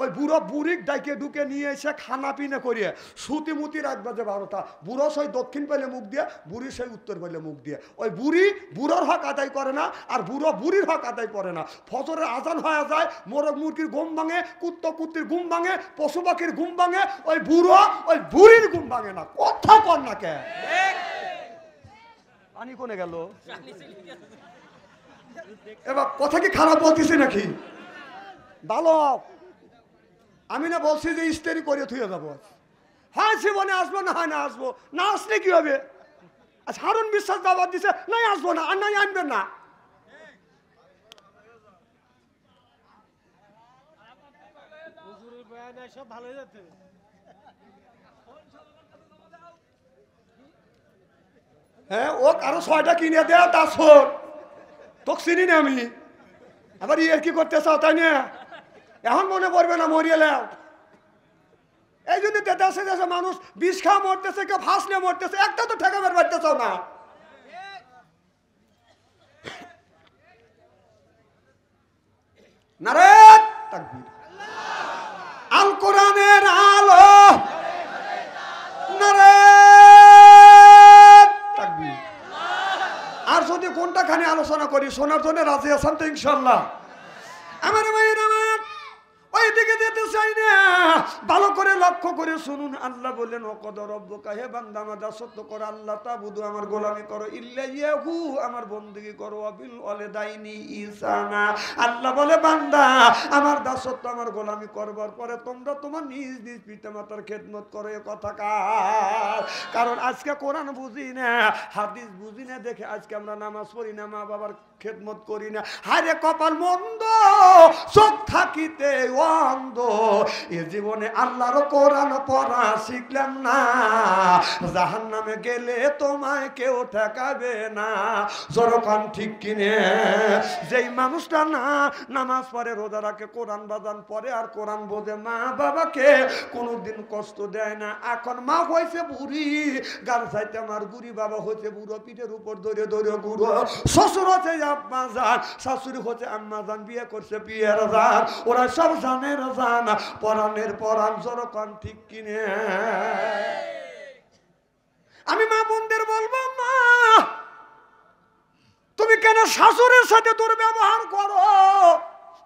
ওই বুড়ো বুড়িক ডাইকে ঢুকে নিয়ে এসে খানা পিনা করিয়ে সুতিমুতি রাত বাজে 12টা। বুড়ো সেই দক্ষিণ পেলে মুখ দিয়ে, বুড়ি সেই উত্তর পেলে মুখ দিয়ে। ওই বুড়ি বুড়োর হক আদায় করে না, আর বুড়ো বুড়ির হক আদায় করে না। ফজরের আজান হয়ে যায়, মোরগ মুরগির ঘুম ভাঙে, কুত্তির ঘুম ভাঙে, পশু পাখির ঘুম ভাঙে, ওই বুড়ো ওই বুড়ির ঘুম ভাঙে না। কথা কর না কে? পানি কোনে গেল? এবার কথা কি খারাপ বলতেছি নাকি? ভালো, আমি না বলছি যে ইস্তেরি করে থুয়ে যাবো। হয় জীবনে আসবো, না হয় না আসবো, না আসলে কি হবে? আচ্ছা, হারুন বিশ্বাস দাবাত দিছে, নাই আসবো না, আর নাই আনবেন না। হ্যাঁ, ও আরো 6টা কিনে দেয়া, তা শোন, তোকে চিনি না আমি। আবার ইয়ে কি করতে চাও তাই না? এখন মনে পড়বে না মরিয়ে লেও। এই জন্য দেশে দেশে মানুষ বিষ খাওয়া মরতেছে, কেউ ফাঁস নিয়ে মরতেছে, একটা তো ঠেকা বের পারতেছ না। নারে তাকবীর, আল কোরআনের আলো, নারে তাকবীর। আর যদি কোনটা খানি আলোচনা করি শোনার জন্য রাজি আছেন তো ইনশাল্লাহ? আমার ভাইয়ের আমার ওইদিকে যেতে চাই না, ভালো করে লক্ষ্য করে শুনুন। আল্লাহ বললেন ওয়াকদ রব্বুকা, হে বান্দা আমার দাসত্ব করো, আল্লাহ তাবুদু আমার গোলামি করো, ইল্লা ইয়াহু আমার বন্দেগী করো, ওয়াবিল ওয়ালিদাইনি ইহসানা। আল্লাহ বলে বান্দা আমার দাসত্ব আমার গোলামি করবার পরে তোমরা তোমার নিজ নিজ পিতামাতার খেদমত করো। এ কথা কার? কারণ আজকে কোরআন বুঝি না, হাদিস বুঝি না দেখে আজকে আমরা নামাজ পড়ি না, মা বাবার খেদমত করি না। হায়রে কপাল মন্দ, চোখ থাকিতে অন্ধ, এ জীবনে আল্লাহর কোরআন পড়া শিখলাম না, জাহান্নামে গেলে তোমায় কেউ ঠেকাবে না। যখন ঠিক কিনে যেই মানুষটা না নামাজ পড়ে, রোজা রাখে, কোরআন বাজান পড়ে আর কোরআন বোঝে, মা বাবাকে কোনোদিন কষ্ট দেয় না। এখন মা হয়েছে বুড়ি, গান চাইতে আমার গুড়ি, বাবা হয়েছে বুড়ো, পিঠের উপর ধরে ধরে গুড়ো, শ্বশুর হচ্ছে আম্মা যান, শাশুড়ি হচ্ছে আম্মা যান, বিয়ে করছে বিয়ের যান, ওরা সব জানের জান, পরাণের পরাণ। যখন ঠিক কিনে আমি মা বোনদের বলবো, মা তুমি কেন শাশুড়ির সাথে দুর্ব্যবহার করো?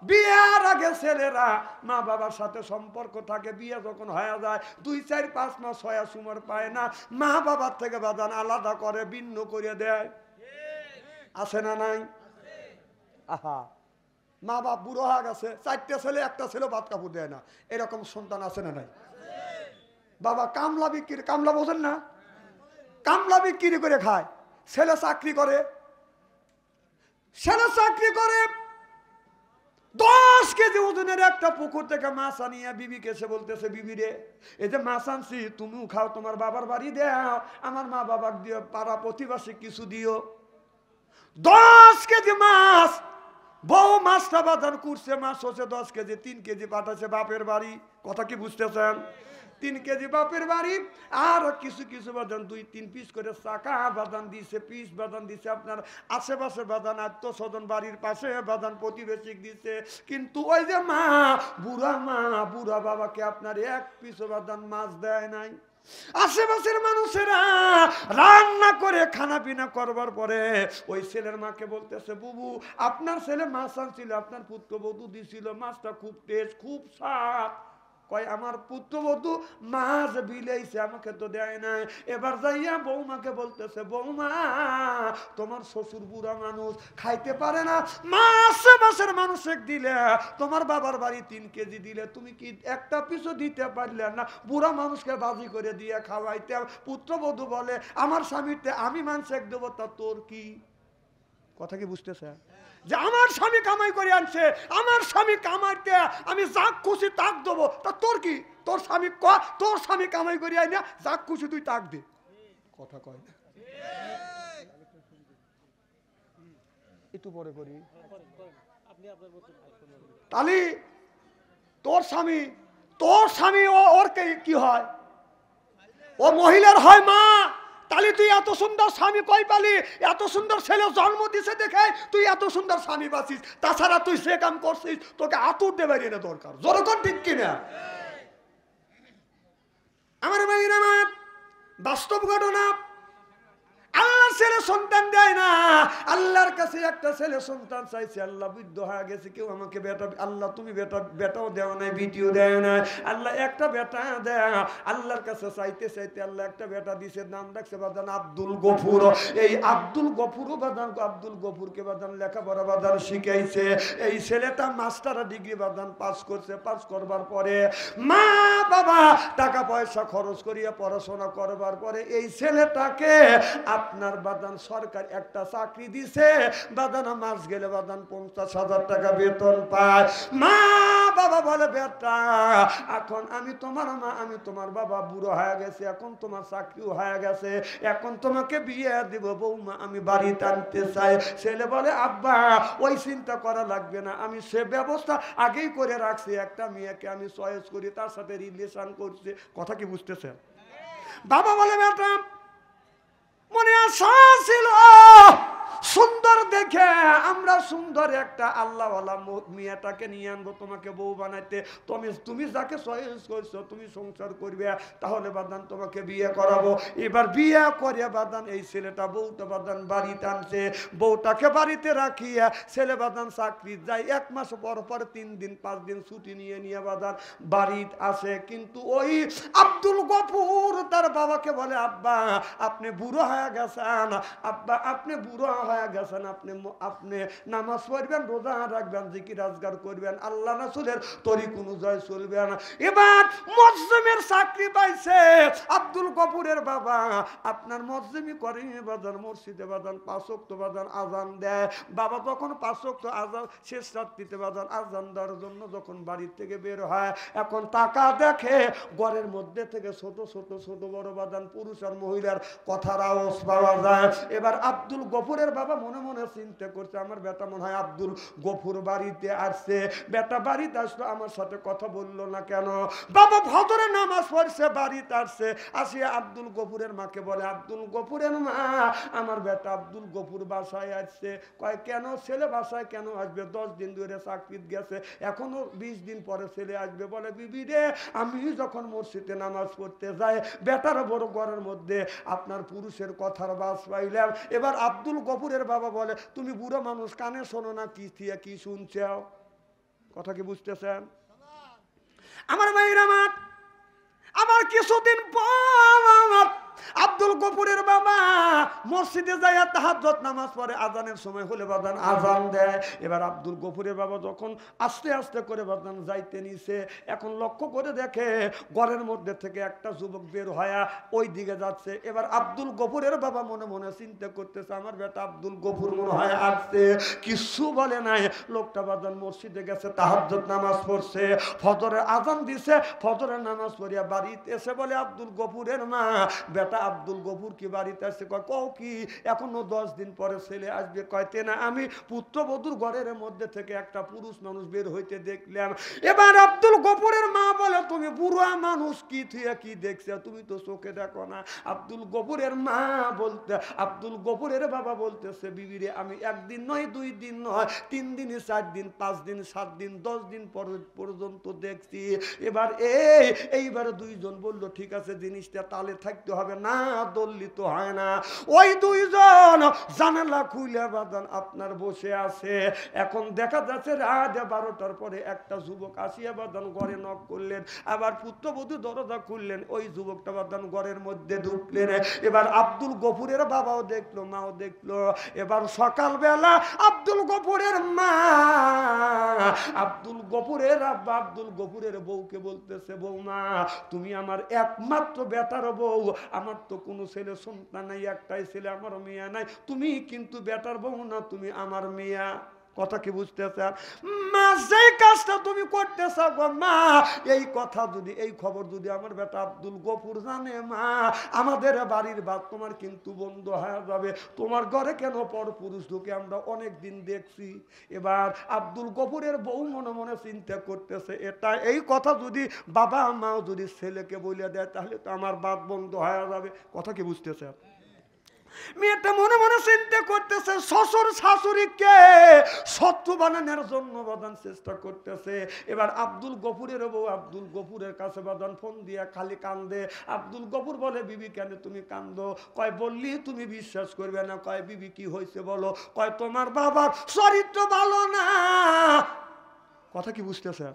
বিয়ের আগে ছেলেরা মা বাবার সাথে সম্পর্ক থাকে, বিয়ে যখন হয়ে যায় 2, 4, 5 মাস হয়ে সুমার পায় না, মা বাবার থেকে বাদান আলাদা করে ভিন্ন করে দেয়। আছে না নাই? আহা, মা বাপ বুড়ো হয়ে গেছে, 4টে ছেলে, একটা ছেলে ভাত কাপড় দেয় না, এরকম সন্তান আছে না নাই? বাবা কামলা বিক্রি, কামলা বোঝেন না? কামলা বিক্রি করে খায়, ছেলে চাকরি করে, ছেলে চাকরি করে 10 কেজি ওজনের একটা পুকুর থেকে মাছ আনিয়ে বিবিকে এসে বলতেছে, বিবি রে এই যে মাছ আনছি তুমিও খাও, তোমার বাবার বাড়ি দাও, আমার মা বাবাকে দিও, পাড়া প্রতিবাসী কিছু দিও। 10 কেজি মাছ, বউ মাছটা বাজার করছে, মাছ হচ্ছে 10 কেজি, 3 কেজি পাঠাচ্ছে বাপের বাড়ি। কথা কি বুঝতেছেন? 3 কেজি বাপের বাড়ি, আর কিছু কিছু বাদান 2-3 পিস করে চাকা বাদান দিছে, পিস বাদান দিছে আপনার আশেপাশে বাদান, আত্মস্বজন বাড়ির পাশে বাদান, প্রতিবেশী দিছে। কিন্তু ওই যে মা বুড়া বাবাকে আপনার 1 পিস বাদান মাছ দেয় নাই। আশেপাশের মানুষেরা রান্না করে খানা পিনা করবার পরে ওই ছেলের মাকে বলতেছে, বুবু আপনার ছেলে মাছ আনছিল, আপনার পুত্রবধূ দিছিল, মাছটা খুব টেস্ট, খুব স্বাদ। কয় আমার পুত্রবধূ মাছ বিলাইছে, আমাকে তো দেয় নাই। এবার যাইয়া বৌমাকে বলতেছে, বৌমা তোমার শ্বশুর বুড়া মানুষ, খাইতে পারে না, মাছের মানুষে দিলে, তোমার বাবার বাড়ি 3 কেজি দিলে, তুমি কি একটা পিছু দিতে পারলে না? বুড়া মানুষকে বাজি করে দিয়ে খাওয়াইতে। পুত্রবধূ বলে, আমার স্বামীতে আমি মানুষে দেবো, তা তোর কি? কথা কি বুঝতেছে? যে আমার স্বামী কামাই করে আনছে, আমার স্বামী কামাইতে আমি যাক খুশি তাক দেবো, তা তোর কি? তোর স্বামী তোর স্বামী কামাই করে আইনা যাক খুশি তুই তাক দে। কথা কয় না, একটু পরে করি। তাহলে তোর স্বামী ওর কি হয়? ও মহিলার হয় মা। তাহলে তুই এত সুন্দর স্বামী কই পালি? এত সুন্দর ছেলে জন্ম দিছে দেখে তুই এত সুন্দর স্বামী পাচ্ছিস, তাছাড়া তুই সে কাম করছিস, তোকে আতুর দেবার এনে দরকার। যতক্ষণ ঠিক কিনা আমার ভাইরা, আমার বাস্তব ঘটনা। আল্লাহ ছেলে সন্তান দেয় না, আল্লাহর কাছে একটা ছেলে সন্তান চাইছে, আল্লাহ বৃদ্ধ হয়ে গেছে, কেউ আমাকে বেটা, আল্লাহ তুমি বেটাও দেওয়া নাই, বিটিও দেয় নাই, আল্লাহ একটা বেটা দেয়। আল্লাহর কাছে চাইতে চাইতে আল্লাহ একটা বেটা দিছে, নাম রাখছে বাদান আব্দুল গফুর। এই আব্দুল গফুরও বাদান, আব্দুল গফুরকে বাদান লেখাপড়া বাদান শিখাইছে। এই ছেলেটা মাস্টার ডিগ্রি বাদান পাস করছে। পাস করবার পরে মা বাবা টাকা পয়সা খরচ করিয়া পড়াশোনা করবার পরে এই ছেলেটাকে আপনার বাদান সরকার একটা চাকরি দিছে, বাদান মাস গেলে বাদান 50,000 টাকা বেতন পায়। মা বাবা বলে বেটা এখন আমি তোমার মা আমি তোমার বাবা বুড়ো হয়ে গেছে, এখন তোমার চাকরিও হয়ে গেছে, এখন তোমাকে বিয়ে দিব বৌমা আমি বাড়ি টানতে চাই। ছেলে বলে আব্বা ওই চিন্তা করা লাগবে না, আমি সে ব্যবস্থা আগেই করে রাখছি, একটা মেয়েকে আমি চয়েস করি তার সাথে রিলেশন করছি। কথা কি বুঝতেছেন? বাবা বলে বেটা মনে আশা ছিল সুন্দর দেখে আমরা সুন্দর একটা আল্লাহওয়ালা মেয়েটাকে নিয়ে আনবো তোমাকে বউ বানাইতে, তুমি যাকে চয়েস করছো তুমি সংসার করবে, তাহলে বাদান তোমাকে বিয়ে করাবো। এবার বিয়ে করে বাদান এই ছেলেটা বউটা বাদান বাড়িতে আনছে, বউটাকে বাড়িতে রাখিয়া ছেলে বাদান চাকরি যায়, 1 মাস পর পর 3 দিন 5 দিন ছুটি নিয়ে বাদান বাড়িতে আসে। কিন্তু ওই আব্দুল গফুর তার বাবাকে বলে আব্বা আপনি বুড়ো হয়ে গেছেন, আব্বা আপনি বুড়ো হয়ে গেছেন, আপনি নামাজ পড়বেন, রোজা রাখবেন, জিকির আজগার করবেন, আল্লাহ রাসূলের তরিক অনুযায়ী চলবেন। এবার মসজিদের চাকরি পাইছে আব্দুল গফুরের বাবা, আপনার মসজিদই করে বাজার মসজিদে বাজান 5 ওয়াক্ত বাজান আজান দেয়। বাবা যখন 5 ওয়াক্ত আজান শেষ রাত্রিতে বাজান আজান দেওয়ার জন্য যখন বাড়ি থেকে বের হয়, এখন টাকা দেখে ঘরের মধ্যে থেকে ছোট ছোট ছোট বড় বাজান পুরুষ আর মহিলার কথার আওয়াজ পাওয়া যায়। এবার আব্দুল গফুরের বাবা মনে মনে চিন্তা করছে আমার বেটা মনে হয় আব্দুল গফুর বাড়িতে আসছে, বেটা বাড়িতে আসলো আমার সাথে কথা বললো না কেন। বাবা ফজরের নামাজ পড়ছে বাড়িতে আসছে, আসিয়া আব্দুল গফুরের মাকে বলে আব্দুল গফুরের মা আমার বেটা আব্দুল গফুর বাসায় আসছে। কয় কেন ছেলে বাসায় কেন আসবে, 10 দিন ধরে চাকরিতে গেছে, এখনো 20 দিন পরে ছেলে আসবে। বলে বিবি রে আমি যখন মসজিদে নামাজ পড়তে যাই বেটার বড় ঘরের মধ্যে আপনার পুরুষের কথার বাস পাইলাম। এবার আব্দুল গফুরের বাবা বলে তুমি বুড়ো মানুষ কানে শোনো না, কি থিয়া কি শুনছ? কথা কি বুঝতেছেন আমার ভাইরা? আমার কিছুদিন পর আব্দুল গফুরের বাবা মসজিদে যায় তাহাজ্জুদ নামাজ পড়ে, আজানের সময় হলে বাজান আজান দেয়। এবার আব্দুল গফুরের বাবা যখন আস্তে আস্তে করে বাজান যাইতে নিছে, এখন লক্ষ্য করে দেখে ঘরের মধ্যে থেকে একটা যুবক বের হয়ে ওই দিকে যাচ্ছে। এবার আব্দুল গফুরের বাবা মনে মনে চিন্তা করতেছে আমার বেটা আব্দুল গফুর মনে হয় আসছে, কিছু বলে নাই। লোকটা বাজান মসজিদে গেছে তাহাজ্জুদ নামাজ পড়ছে, ফজরের আজান দিছে, ফজরের নামাজ পড়িয়া বাড়িতে এসে বলে আব্দুল গফুরের মা বেটা আব্দুল গফুর কি বাড়িতে আসছে? কও কি এখনো 10 দিন পরে ছেলে আসবে? কয়তে না আমি পুত্রবধূর ঘরের মধ্যে থেকে একটা পুরুষ মানুষ বের হইতে দেখলাম। এবার আব্দুল গফুরের মা বলে তুমি বুড়া মানুষ কি থিয়া কি দেখছে, তুমি তো চোখে দেখো না। আব্দুল গফুরের মা বলতে আব্দুল গফুরের বাবা বলতেছে বিবি রে আমি 1 দিন নয় 2 দিন নয় 3 দিন 4 দিন 5 দিন 7 দিন 10 দিন পর্যন্ত দেখছি। এবার এইবার 2 জন বললো ঠিক আছে জিনিসটা তালে থাকতে হবে না, দলিত হয় না। ওই 2 জন জানালা খুলে বাদান আপনার বসে আছে। এখন দেখা যাচ্ছে রাত 12টার পরে একটা যুবক আসিয়া বাদান ঘরে নক করলেন, আবার পুত্রবধূ দরজা খুললেন, ওই যুবকটা বাদান ঘরের মধ্যে ঢুকলেন। এবার আব্দুল গফুরের বাবাও দেখলো মাও দেখলো। এবার সকালবেলা আব্দুল গফুরের মা আব্দুল গফুরের আব্বা আব্দুল গফুরের বউকে বলতেছে বৌমা তুমি আমার একমাত্র বেটার বউ, আমার তো কোনো ছেলে সন্তান নাই, একটাই ছেলে আমার মেয়ে নাই, তুমি কিন্তু বেটার বউ না, তুমি আমার মেয়া। কথা কি বুঝতেছেন? মা যেই কাজটা তুমি করতেছ গো মা, এই কথা যদি এই খবর যদি আমার বেটা আব্দুল গফুর জানে মা আমাদের বাড়ির বাদ তোমার কিন্তু বন্ধ হয়ে যাবে। তোমার ঘরে কেন পর পুরুষ ঢুকে আমরা অনেক দিন দেখছি। এবার আব্দুল গফুরের বউ মনে মনে চিন্তা করতেছে এটা এই কথা যদি বাবা মাও যদি ছেলেকে বলে দেয় তাহলে তো আমার বাদ বন্ধ হয়ে যাবে। কথা কি বুঝতেছে? মেয়েটা মনে মনে চিন্তা করতেছে শ্বশুর শাশুড়িকে শত্রু বানানোর জন্য বাদান চেষ্টা করতেছে। এবার আব্দুল গফুরের বউ আব্দুল গফুরের কাছে বাদান ফোন দিয়া খালি কান্দে। আব্দুল গফুর বলে বিবি কেন তুমি কান্দো? কয় বললি তুমি বিশ্বাস করবে না। কয় বিবি কি হয়েছে বলো? কয় তোমার বাবার চরিত্র ভালো না। কথা কি বুঝতেছে?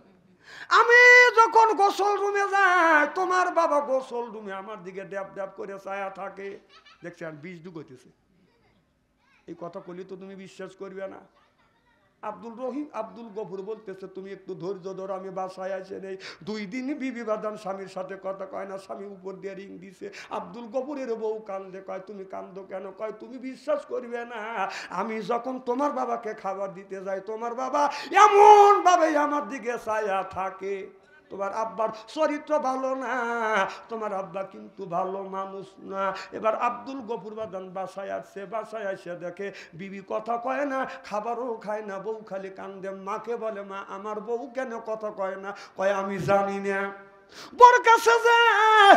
আমি যখন গোসল রুমে যাই তোমার বাবা গোসল রুমে আমার দিকে ড্যাব ড্যাব করে ছায়া থাকে, দেখছেন 20 ডুব হইতেছে। এই কথা বলি তো তুমি বিশ্বাস করবে না। আব্দুল গফুর বলতেছে তুমি একটু ধৈর্য ধরো, আমি বাসায় আসে নেই। 2 দিন বিবি বাদান স্বামীর সাথে কথা কয় না, স্বামী উপর দিয়ে রিং দিছে। আব্দুল গফুরের বউ কান্দে, কয় তুমি কান্দো কেন? কয় তুমি বিশ্বাস করবে না, আমি যখন তোমার বাবাকে খাবার দিতে যাই, তোমার বাবা এমন ভাবে আমার দিকে ছায়া থাকে, তোমার আব্বার চরিত্র ভালো না, তোমার আব্বা কিন্তু ভালো মানুষ না। এবার আব্দুল গফুর বাদান বাসায় আসছে, বাসায় এসে দেখে বিবি কথা কয় না, খাবারও খায় না, বউ খালি কান্দে। মাকে বলে মা আমার বউ কেন কথা কয় না? কয় আমি জানি না। বর কাছে যায়,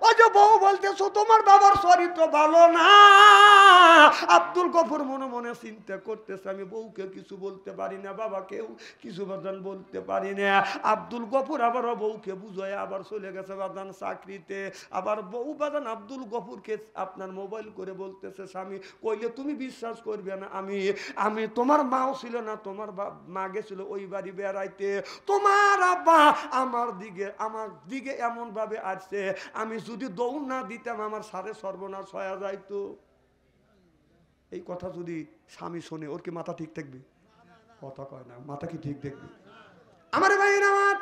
ওই যে বউ বলতেছো তোমার বাবার চরিত্র ভালো না। আব্দুল গফুর মনে মনে চিন্তা করতেছে আমি বউকে কিছু বলতে পারি না, বাবাকেও কিছু বাদান বলতে পারি না। আব্দুল গফুর আবারও বউকে বুঝায় আবার চলে গেছে বাদান চাকরিতে। আবার বউ বাদান আব্দুল গফুরকে আপনার মোবাইল করে বলতেছে স্বামী, কইলে তুমি বিশ্বাস করবে না, আমি তোমার মাও ছিল না, তোমার মা গেছিল ওই বাড়ি বেড়াইতে, তোমার আব্বা আমার দিকে এমন ভাবে আসছে, আমি যদি দৌড় না দিতাম আমার সারে সর্বনাশ হয়ে যাইতো। এই কথা যদি স্বামী শোনে, ওর কি মাথা ঠিক থাকবে? কথা কয় না, মাথা কি ঠিক দেখবে? আমার ভাই আমার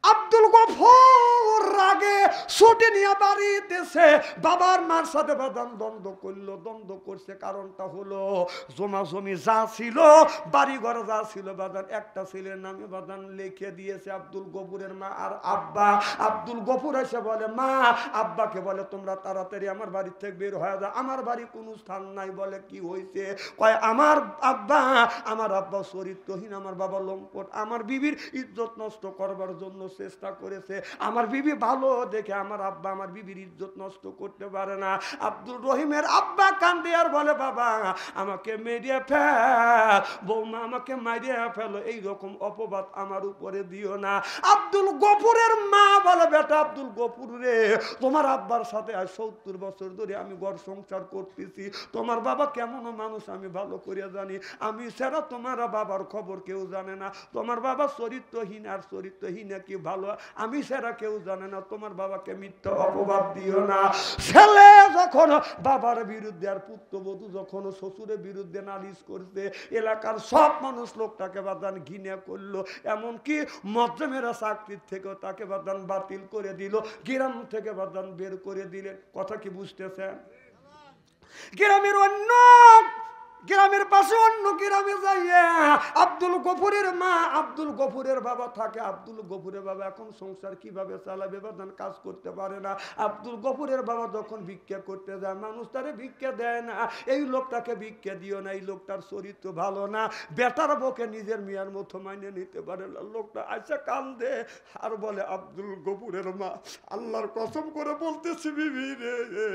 আব্দুল গফুর রাগে ছুটি নিয়ে বাড়িতেছে, বাবার মার সাথে বাদান দ্বন্দ্ব করছে। কারণটা হলো জমা জমি যা ছিল, বাড়ি ঘর যা ছিল বাদান, একটা ছেলের নামে বাদান লিখে দিয়েছে আব্দুল গফুরের মা আর আব্বা। আব্দুল গফুর এসে বলে মা আব্বাকে বলে তোমরা তাড়াতাড়ি আমার বাড়ি থেকে বের হয়ে যাও, আমার বাড়ি কোনো স্থান নাই। বলে কি হয়েছে? কয় আমার আব্বা চরিত্রহীন, আমার বাবা লম্পট, আমার বিবির ইজ্জত নষ্ট করবার জন্য চেষ্টা করেছে, আমার বিবি ভালো দেখে আমার আব্বা আমার বিবির ইজ্জত নষ্ট করতে পারে না। আব্দুল রহিমের আব্বা কান্দে আর বলে বাবা আমাকে মেরিয়ে ফেল, বৌমা আমাকে মারিয়ে ফেলো, এইরকম অপবাদ আমার উপরে দিও না। আব্দুল গফুরের মা বলে বেটা আব্দুল গফুর রে, তোমার আব্বার সাথে আজ 70 বছর ধরে আমি ঘর সংসার করতেছি, তোমার বাবা কেমন মানুষ আমি ভালো করে জানি, আমি ছাড়া তোমার বাবার খবর কেউ জানে না, তোমার বাবা চরিত্রহীন, আর চরিত্রহীন কি ভালো আমি ছাড়া কেউ জানে না, তোমার বাবাকে মিথ্যা অপবাদ দিও না। ছেলে যখন বাবার বিরুদ্ধে আর পুত্রবধূ যখন শ্বশুরের বিরুদ্ধে নালিশ করছে, এলাকার সব মানুষ লোকটাকে বাদান ঘৃণা করলো, এমনকি মধ্যমেরা চাকরির থেকেও তাকে বাদান বাতিল করে দিল, গ্রাম থেকে বাদান বের করে দিলেন। কথা কি বুঝতেছেন? গ্রামের পাশে অন্য গ্রামে যাইয়া আব্দুল গফুরের মা আব্দুল গফুরের বাবা থাকে। আব্দুল গফুরের বাবা এখন সংসার কিভাবে চালাবে বাদান কাজ করতে পারে না। আব্দুল গফুরের বাবা যখন ভিক্ষা করতে যায় মানুষ তারে ভিক্ষা দেয় না, এই লোকটাকে ভিক্ষা দিও না, এই লোকটার চরিত্র ভালো না, বেটার বউকে নিজের মিয়ার মতো মানিয়ে নিতে পারে না। লোকটা আচ্ছা কান্দে আর বলে আব্দুল গফুরের মা আল্লাহর কসম করে বলতেছি বিবি রে,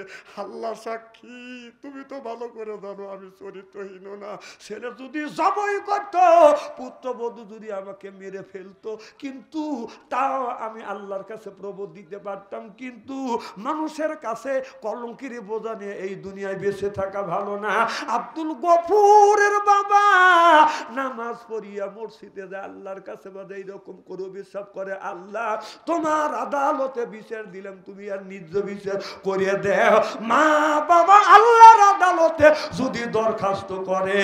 আল্লাহ সাক্ষী তুমি তো ভালো করে জানো আমি চরিত্রহীন না। ছেলে যদি জবাই করত, পুত্রবধূ যদি আমাকে মেরে ফেলতো, কিন্তু তাও আমি আল্লাহর কাছে প্রবোধ দিতে পারতাম, কিন্তু মানুষের কাছে কলঙ্কির বোঝা নিয়ে এই দুনিয়ায় বেঁচে থাকা ভালো না। আব্দুল গফুরের বাবা নামাজ পড়িয়া মসজিদে যায়, আল্লাহর কাছে বাদে এইরকম করে অভিশাপ করে, আল্লাহ তোমার আদালতে বিচার দিলাম, তুমি আর নিজ বিচার করিয়ে দেও। মা বাবা আল্লাহর আদালতে যদি দরখাস্ত করে,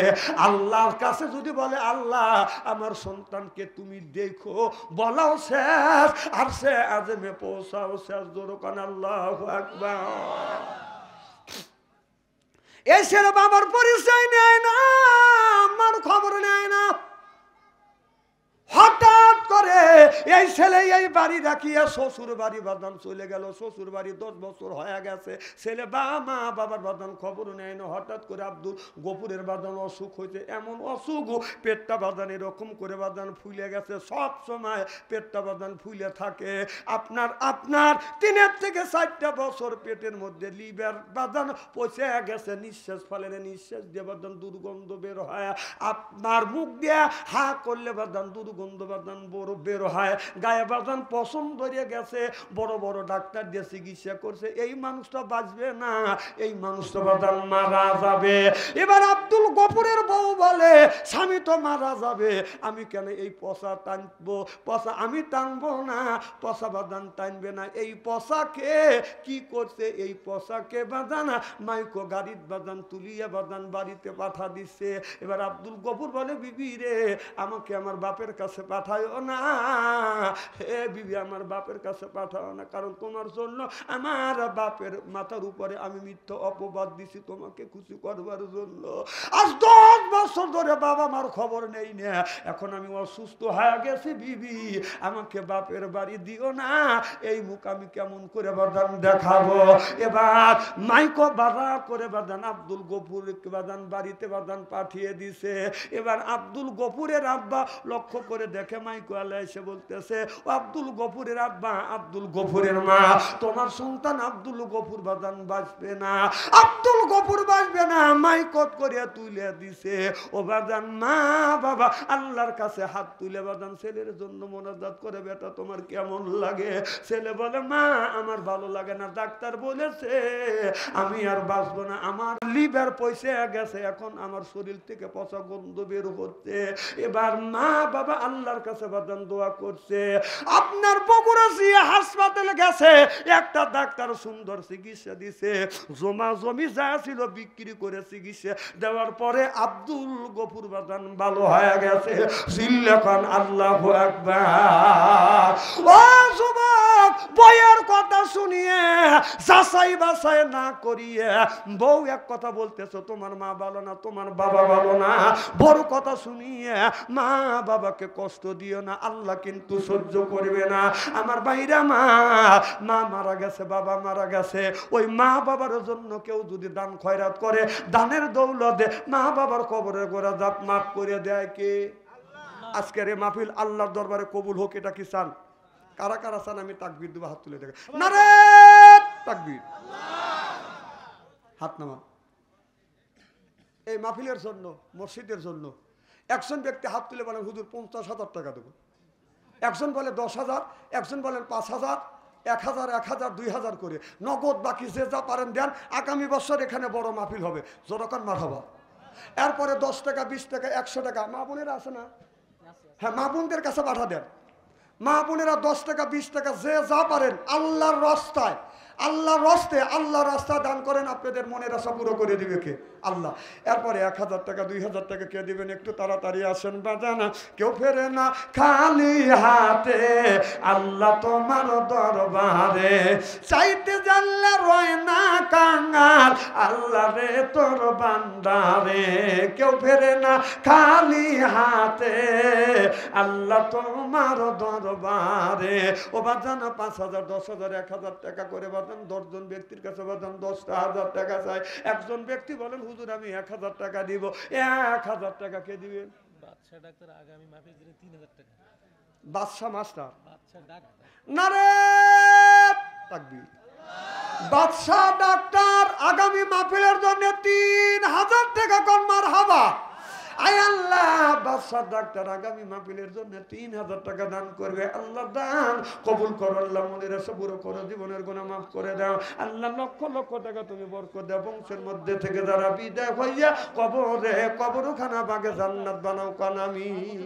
আল্লাহর কাছে যদি বলে আল্লাহ আমার সন্তানকে তুমি দেখো, বলাও শেষ আর সে আজমে পৌঁছাও শেষ। দরকার আল্লাহু আকবার। এই ছেলে বাবার পরিচয় নেয় না, আমার খবর নেয় না। হঠাৎ করে এই ছেলে এই বাড়ি রাখিয়া শ্বশুর বাড়ি বাদান চলে গেল। শ্বশুর বাড়ি 10 বছর হয়ে গেছে, ছেলে মা বাবার বাদান খবর নেয় না। হঠাৎ করে আব্দুল গফুরের বাদান অসুখ হয়েছে, এমন অসুখ পেটটা বাদান এরকম করে বাদান ফুলে গেছে, সব সময় পেটটা বাদান ফুলে থাকে। আপনার 3 থেকে 4টা বছর পেটের মধ্যে লিভার বাদান পচে গেছে, নিঃশ্বাস ফেলে নিঃশ্বাস দিয়ে বাদান দুর্গন্ধ বের হয়, আপনার মুখ দিয়ে হা করলে বাদান দুর্গন্ধ বাদান বড় বের হয়, গায়ে বাজান পছন্দ ধরে গেছে, বড় বড় ডাক্তার দিয়ে চিকিৎসা করছে, এই মানুষটা বাঁচবে না, এই মানুষটা বাজান মারা যাবে। এবার আব্দুল গফুরের বউ বলে স্বামী তো মারা যাবে, আমি কেন এই পচা টানবো, পচা আমি টানবো না, পচা বাদান টানবে না। এই পচাকে কি করছে, এই পচাকে বাদান মাইকো গাড়ির বাদান তুলিয়া বাদান বাড়িতে পাঠা দিচ্ছে। এবার আব্দুল গফুর বলে বিবি রে আমাকে আমার বাপের কাছে পাঠায়ও না, হে বিবি আমার বাপের কাছে পাঠাও না, কারণ তোমার জন্য আমার বাপের মাথার উপরে আমি মিথ্যা অপবাদ দিছি তোমাকে খুশি করবার জন্য। আজ 10 বছর ধরে বাবা মার খবর নেই না, এখন আমি অসুস্থ হয়ে গেছি, বিবি আমাকে বাপের বাড়ি দিও না, এই মুখ আমি কেমন করে বাদান দেখাবো। এবার মাইকো বাধা করে বাদান আব্দুল গফুর বাদান বাড়িতে বাদান পাঠিয়ে দিছে। এবার আব্দুল গফুরের আব্বা লক্ষ্য করে দেখে মাইকো আলা এসে বলতেছে ও আব্দুল গফুরের আব্বা, আব্দুল গফুরের মা, তোমার সন্তান আব্দুল গফুর বাদান বাঁচবে না, আব্দুল গফুর বাঁচবে না। মাইকট করে তুলে দিছে। ও বাদান মা বাবা আল্লাহর কাছে হাত তুলে বাদান ছেলের জন্য মোনাজাত করে, বেটা তোমার কেমন লাগে? ছেলে বলে মা আমার ভালো লাগে না, ডাক্তার বলেছে আমি আর বাঁচবো না, আমার লিভার পয়সা গেছে, এখন আমার শরীর থেকে পচা গন্ধ বের হচ্ছে। এবার মা বাবা আল্লাহর কাছে বাদান দোয়া করছে। আপনার বগুড়া হাসপাতালে গেছে, একটা ডাক্তার সুন্দর চিকিৎসা দিছে, জমা জমি যা ছিল বিক্রি করে চিকিৎসা দেওয়ার পরে আব্দুল গফুর বাদান ভালো হয়ে গেছে। সিল্লাখান আল্লাহু আকবার। ও যুবক, বইয়ের কথা শুনিয়ে যাচাই বাছাই না করিয়ে বউ এক কথা বলতেছো, তোমার মা ভালো না, তোমার বাবা ভালো না, বড় কথা শুনিয়ে মা বাবাকে কষ্ট দিও না, আল্লাহ কিন্তু সহ্য করবে না। আমার বাইরা মা মারা গেছে, বাবা মারা গেছে, ওই মা বাবার জন্য কেউ যদি দান খয়রাত করে, দানের দৌলতে মা বাবার কবরের গোড়া জাপ মাফ করে দেয় কে? আজকের এই মাহফিল আল্লাহর দরবারে কবুল হোক, এটা কি চান? কারা কারা চান আমি তাকবীর দেব? হাত তুলে দেখে নারে তাকবীর, হাত নামা। এই মাহফিলের জন্য, মসজিদের জন্য একজন ব্যক্তি হাত তুলে বলেন হুজুর 50,000 টাকা দেবো, একজন বলে 10,000, একজন বলেন 5,000, 1,000, 1,000, 2,000 করে নগদ, বাকি যে যা পারেন দেন। আগামী বছর এখানে বড় মাহফিল হবে, জোরকান মারহাবা। এরপরে 10 টাকা, 20 টাকা, 100 টাকা মা বোনেরা আছে না, হ্যাঁ মা বোনদের কাছে পাঠা দেন। মা বোনেরা 10 টাকা, 20 টাকা যে যা পারেন আল্লাহর রাস্তায়, আল্লাহর রাস্তায়, আল্লাহর রাস্তা দান করেন, আপনাদের মনের আশা পুরো করে দিবে কে? আল্লাহ। এরপরে 1,000 টাকা, 2,000 টাকা কে দিবেন? একটু তাড়াতাড়ি আসেন বাজানা, কেউ ফেরে না খালি হাতে, আল্লাহ তোমার দরবারে চাইতে জানলে রয় না কাঙ্গাল, আল্লাহ রে তোর বান্দারে কেউ ফেরে না খালি হাতে, আল্লাহ তোমার দরবারে। ও বাজানা 5,000, 10,000, 1,000 টাকা করে বাজান 10 জন ব্যক্তির কাছে বাজান 10,000 টাকা চাই। একজন ব্যক্তি বলেন হুজুর আমি 1,000 টাকা দিব, 1,000 টাকা কে দিবেন? বাদশা ডাক্তার আগামী মাহফিল দিলে 3,000 টাকা। বাদশা মাস্টার, বাদশা ডাক্তার, নারে তাকবীর। বাদশা ডাক্তার আগামী মাহফিলের জন্য 3,000 টাকা কোন মারহাবা। আয় আল্লাহ, বাদশা ডাক্তার আগামী মাহফিলের জন্য 3,000 টাকা দান করবে। আল্লাহ দান কবুল করো, আল্লাহ মনের আশা পুরো করো, জীবনের গুনাহ মাফ করে দাও। আল্লাহ লক্ষ লক্ষ টাকা তুমি বরকত দাও, বংশের মধ্যে থেকে যারা বিদায় হইয়া কবরে কবরখানা বাগে জান্নাত বানাও কান আমিন।